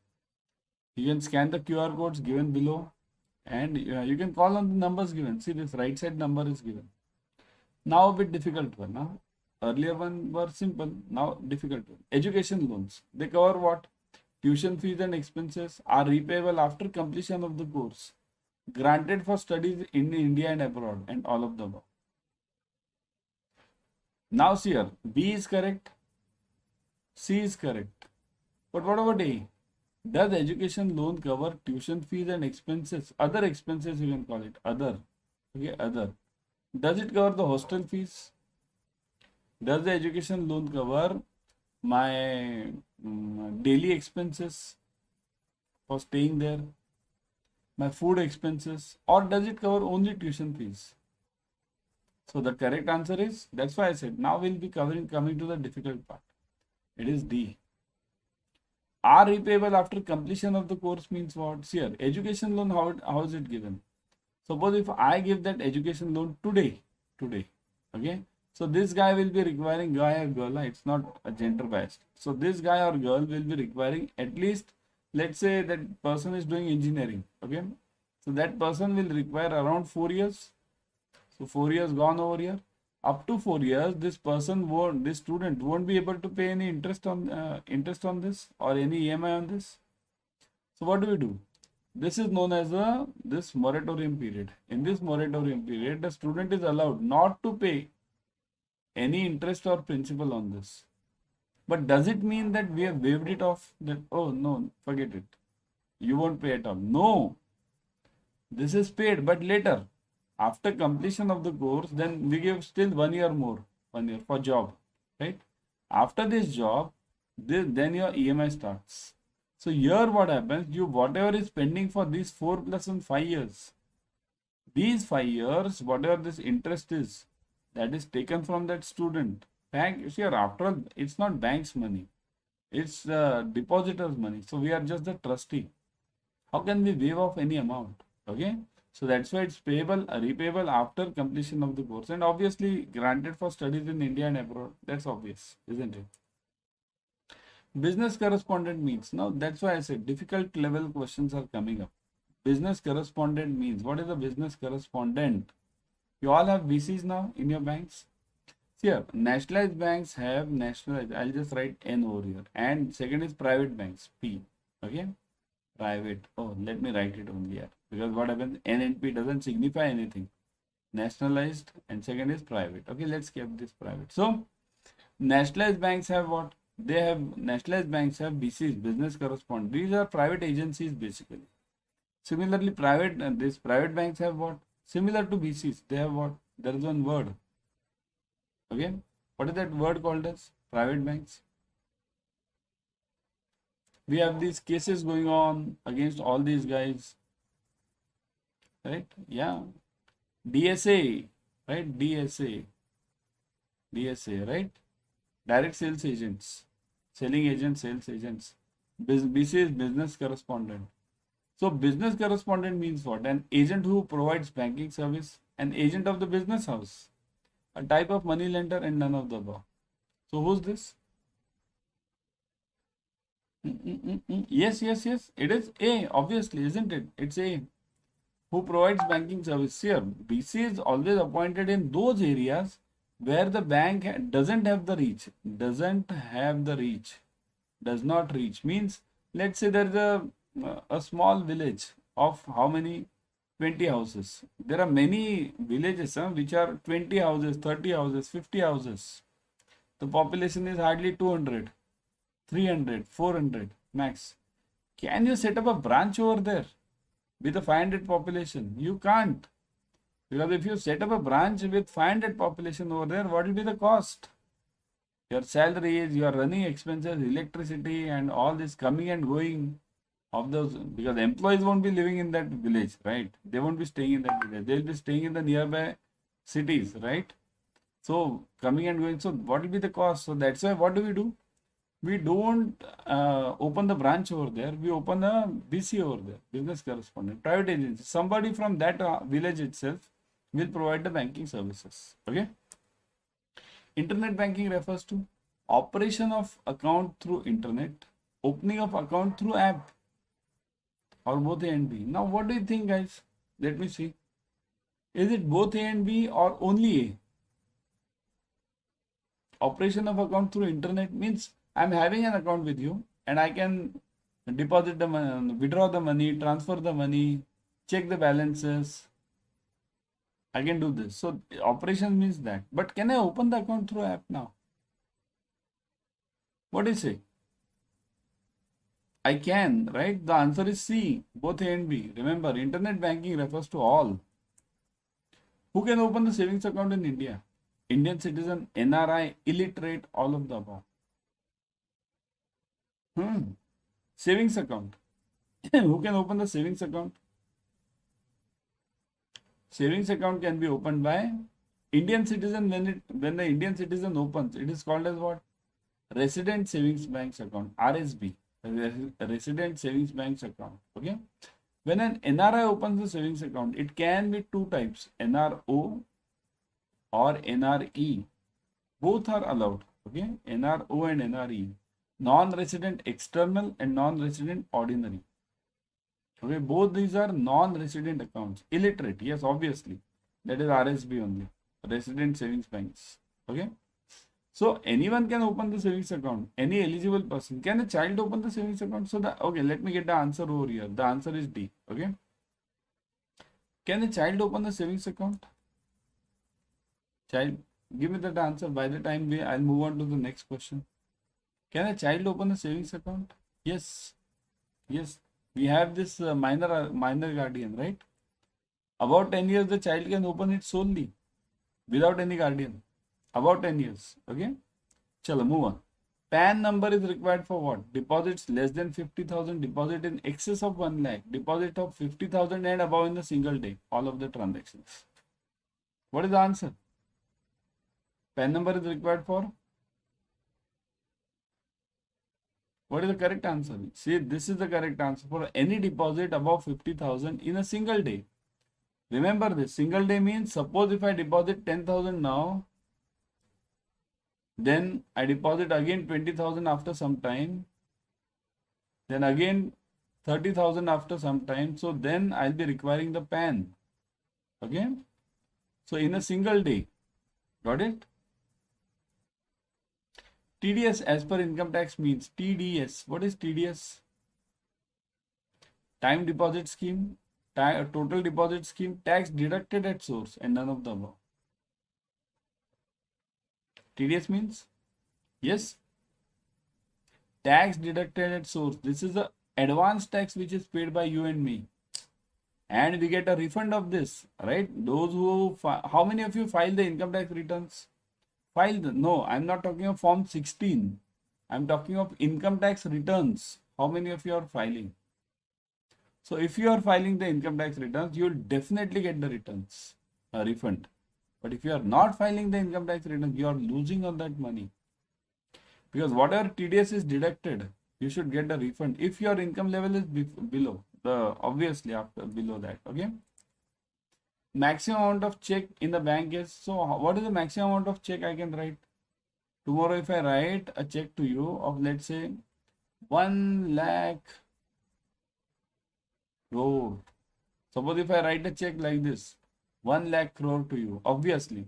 You can scan the QR codes given below, and you can call on the numbers given. See, this right side number is given. Now a bit difficult one. Now, earlier one were simple. Now difficult one. Education loans. They cover what? Tuition fees and expenses are repayable after completion of the course. Granted for studies in India and abroad, and all of the above. Now see here, B is correct, C is correct. But what about A? Does education loan cover tuition fees and expenses? Other expenses you can call it. Other. Okay, other. Does it cover the hostel fees? Does the education loan cover my daily expenses for staying there? My food expenses? Or does it cover only tuition fees? So the correct answer is, that's why I said, now we'll be coming to the difficult part. It is D. Are repayable after completion of the course means what? See here, education loan, how is it given? Suppose if I give that education loan today, okay? So this guy will be requiring, guy or girl, it's not a gender biased. So this guy or girl will be requiring at least, let's say that person is doing engineering, okay? So that person will require around 4 years. So 4 years gone over here. Up to 4 years, this student won't be able to pay any interest on this or any EMI on this. So what do? This is known as this moratorium period. In this moratorium period, the student is allowed not to pay any interest or principal on this. But does it mean that we have waived it off? That, oh no, forget it. You won't pay at all. No. This is paid, but later. After completion of the course, then we give still 1 year more, 1 year for job, right? After this job, then your EMI starts. So here what happens, you whatever is pending for these 4 plus and 5 years, these 5 years, whatever this interest is, that is taken from that student. Bank, see, after all, it's not bank's money, it's depositor's money. So we are just the trustee. How can we waive off any amount? Okay. So that's why it's repayable after completion of the course, and obviously granted for studies in India and abroad. That's obvious, isn't it? Business correspondent means, now that's why I said difficult level questions are coming up. Business correspondent means, what is a business correspondent? You all have BCs now in your banks. Here, nationalized banks have nationalized. I'll just write N over here. And second is private banks, P. Okay. Private. Oh, let me write it only here. Because what happens, N and P doesn't signify anything. Nationalized and second is private. Okay, let's keep this private. So, nationalized banks have what? Nationalized banks have BCs, business correspondent. These are private agencies basically. Similarly, private banks have what? Similar to BCs, they have what? There is one word. Okay, what is that word called as? Private banks. We have these cases going on against all these guys. Right? Yeah. DSA, right? DSA, right? Direct sales agents, selling agents, sales agents. BC is business correspondent. So business correspondent means what? An agent who provides banking service, an agent of the business house, a type of money lender, and none of the above. So who's this? Yes. It is A, obviously, isn't it? It's A. Who provides banking service. Here, BC is always appointed in those areas where the bank doesn't have the reach. Does not reach. Means, let's say there is a small village of how many? 20 houses. There are many villages which are 20 houses, 30 houses, 50 houses. The population is hardly 200, 300, 400 max. Can you set up a branch over there with a 500 population? You can't. Because if you set up a branch with 500 population over there, what will be the cost? Your salaries, your running expenses, electricity, and all this coming and going of those, because employees won't be living in that village, right? They won't be staying in that village. They'll be staying in the nearby cities, right? So coming and going, so what will be the cost? So that's why what do? We don't open the branch over there. We open a BC over there, business correspondent, private agency. Somebody from that village itself will provide the banking services. Okay. Internet banking refers to operation of account through internet, opening of account through app, or both A and B. Now, what do you think, guys? Let me see. Is it both A and B or only A? Operation of account through internet means I'm having an account with you and I can deposit the money, withdraw the money, transfer the money, check the balances. I can do this. So operation means that. But can I open the account through app now? What do you say? I can, right? The answer is C, both A and B. Remember, internet banking refers to all. Who can open the savings account in India? Indian citizen, NRI, illiterate, all of the above. Savings account. Who can open the savings account? Savings account can be opened by Indian citizen. When the Indian citizen opens, it is called as what? Resident Savings Banks account, RSB, Resident Savings Banks account. Okay. When an NRI opens the savings account, it can be two types, NRO or NRE. Both are allowed. Okay. NRO and NRE. Non-resident external and non-resident ordinary. Okay. Both these are non-resident accounts. Illiterate. Yes, obviously. That is RSB only. Resident Savings Banks. Okay. So anyone can open the savings account. Any eligible person. Can a child open the savings account? So okay, let me get the answer over here. The answer is D. Okay. Can a child open the savings account? Child, give me that answer. By the time I'll move on to the next question. Can a child open a savings account? Yes. Yes. We have this minor guardian, right? About 10 years, the child can open it solely without any guardian. About 10 years. Okay. Chalo, move on. PAN number is required for what? Deposits less than 50,000, deposit in excess of 1 lakh, deposit of 50,000 and above in a single day. All of the transactions. What is the answer? PAN number is required for? What is the correct answer? See, this is the correct answer for any deposit above 50,000 in a single day. Remember this, single day means suppose if I deposit 10,000 now, then I deposit again 20,000 after some time, then again 30,000 after some time. So then I'll be requiring the PAN. Okay. So in a single day, got it? TDS as per income tax means TDS. What is TDS? Time deposit scheme, total deposit scheme, tax deducted at source, and none of the above. TDS means, yes, tax deducted at source. This is the advance tax which is paid by you and me, and we get a refund of this, right? Those who how many of you file the income tax returns? No, I'm not talking of form 16. I'm talking of income tax returns. How many of you are filing? So if you are filing the income tax returns, you will definitely get the returns, a refund. But if you are not filing the income tax returns, you are losing on that money. Because whatever TDS is deducted, you should get a refund if your income level is below, obviously after below that. Okay. Maximum amount of check in the bank is, so what is the maximum amount of check I can write? Tomorrow if I write a check to you of, let's say, 1 lakh crore. Suppose if I write a check like this, 1 lakh crore to you, obviously,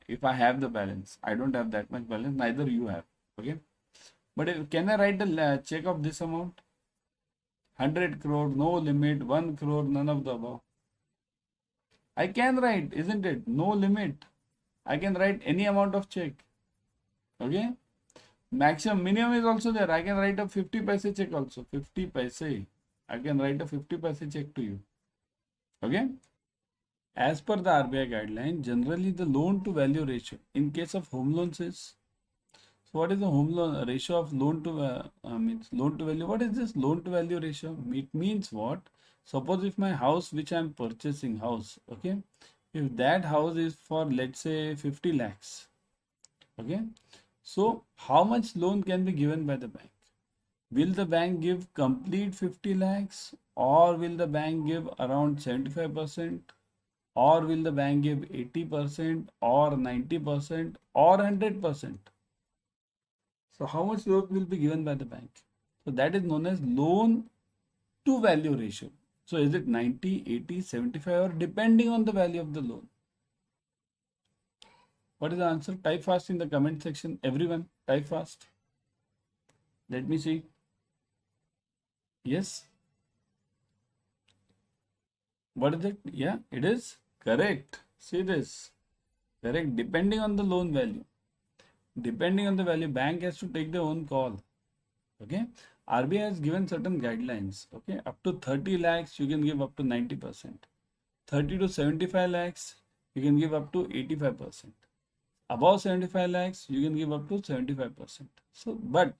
if I have the balance, I don't have that much balance, neither you have. Okay. But can I write the check of this amount? 100 crore, no limit, 1 crore, none of the above. I can write, isn't it? No limit. I can write any amount of check. Okay. Maximum, minimum is also there. I can write a 50 paise check also. 50 paise. I can write a 50 paise check to you. Okay. As per the RBI guideline, generally the loan to value ratio in case of home loans is. So what is the home loan ratio of loan to means loan to value? What is this loan to value ratio? It means what? Suppose if my house which I am purchasing house, okay, if that house is for, let's say, 50 lakhs, Okay. So how much loan can be given by the bank? Will the bank give complete 50 lakhs, or will the bank give around 75%, or will the bank give 80% or 90% or 100%? So how much loan will be given by the bank? So that is known as loan to value ratio. So is it 90, 80, 75, or depending on the value of the loan? What is the answer? Type fast in the comment section. Everyone, type fast. Let me see. Yes. What is it? Yeah, it is correct. See this. Correct. Depending on the loan value. Depending on the value, bank has to take their own call. Okay. RBI has given certain guidelines. Okay. Up to 30 lakhs, you can give up to 90%. 30 to 75 lakhs, you can give up to 85%. Above 75 lakhs, you can give up to 75%. So, but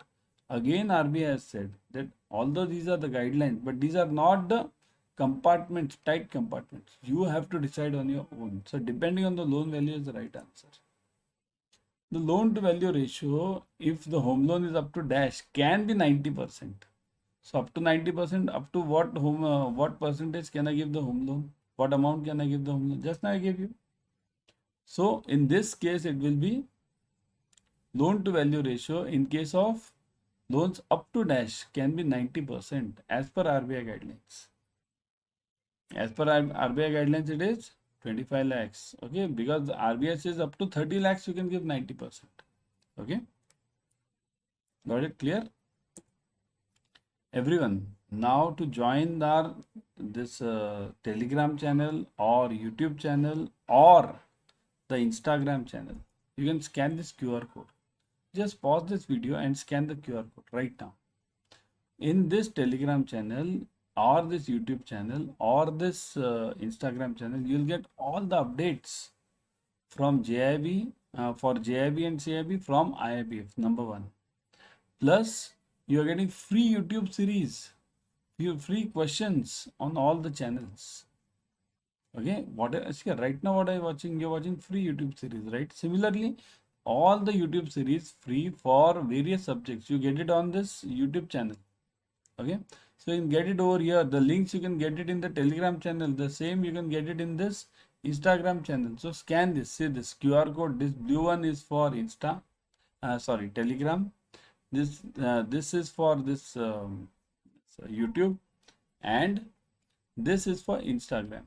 again, RBI has said that although these are the guidelines, but these are not the compartments, tight compartments. You have to decide on your own. So, depending on the loan value is the right answer. The loan to value ratio, if the home loan is up to dash, can be 90%. So, up to 90%, up to what percentage can I give the home loan? What amount can I give the home loan? Just now I gave you. So, in this case, it will be loan to value ratio in case of loans up to dash can be 90% as per RBI guidelines. As per RBI guidelines, it is 25 lakhs. Okay, because the RBI says up to 30 lakhs, you can give 90%. Okay, got it clear? Everyone, now to join our this Telegram channel or YouTube channel or the Instagram channel, you can scan this QR code. Just pause this video and scan the QR code right now. In this Telegram channel or this YouTube channel or this Instagram channel, you'll get all the updates from JIIB, for JIIB and CIB from IIBF, number one. Plus, you are getting free YouTube series, free questions on all the channels. Okay, right now what I'm watching, you're watching free YouTube series, right? Similarly, all the YouTube series free for various subjects. You get it on this YouTube channel. Okay, so you can get it over here. The links you can get it in the Telegram channel. The same you can get it in this Instagram channel. So scan this. See this QR code. This blue one is for Telegram. This is for this YouTube, and this is for Instagram.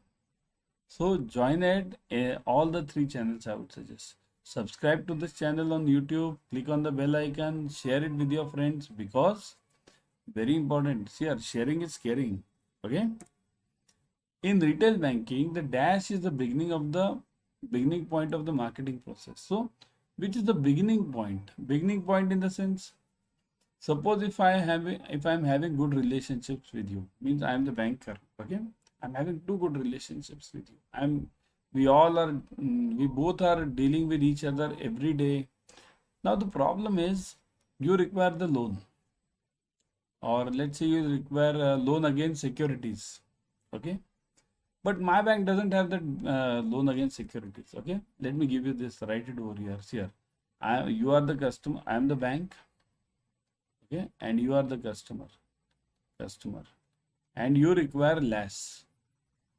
So join all the three channels. I would suggest subscribe to this channel on YouTube. Click on the bell icon. Share it with your friends, because very important. See, sharing is caring. Okay. In retail banking, the dash is the beginning point of the marketing process. So, which is the beginning point? Beginning point in the sense, suppose if I'm having good relationships with you, means I am the banker. Okay, I'm having two good relationships with you. We both are dealing with each other every day. Now the problem is, you require the loan, or let's say you require a loan against securities. Okay, but my bank doesn't have that loan against securities. Okay, let me give you this. Write it over here. See here, you are the customer, I am the bank. Okay, and you are the customer, and you require LAS.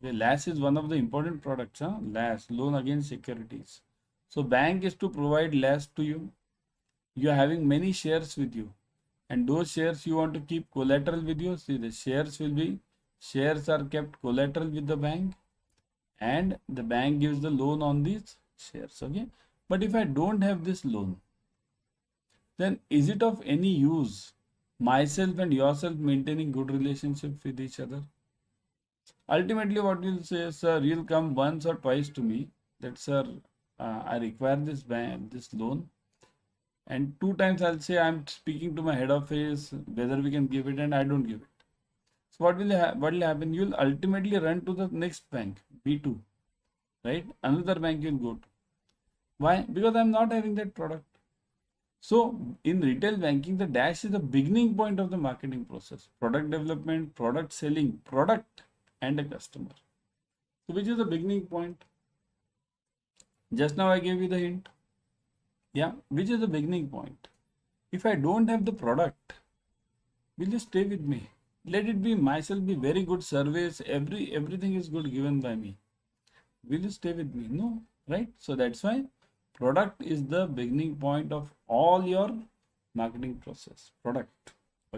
Okay, LAS is one of the important products. LAS, loan against securities. So bank is to provide LAS to you. You are having many shares with you, and those shares you want to keep collateral with you. See, the shares are kept collateral with the bank, and the bank gives the loan on these shares. Okay, but if I don't have this loan, then is it of any use myself and yourself maintaining good relationships with each other? Ultimately, what you'll say, sir, you'll come once or twice to me that, sir, I require this loan, and two times I'll say I'm speaking to my head office whether we can give it, and I don't give it. So what will happen? You'll ultimately run to the next bank, B2, right? Another bank you'll go to. Why? Because I'm not having that product. So in retail banking, the dash is the beginning point of the marketing process. Product development, product selling, product and a customer. So which is the beginning point? Just now I gave you the hint. Yeah, which is the beginning point. If I don't have the product, will you stay with me? Let it be myself, be very good service, everything is good given by me. Will you stay with me? No, right? So that's why product is the beginning point of all your marketing process. Product.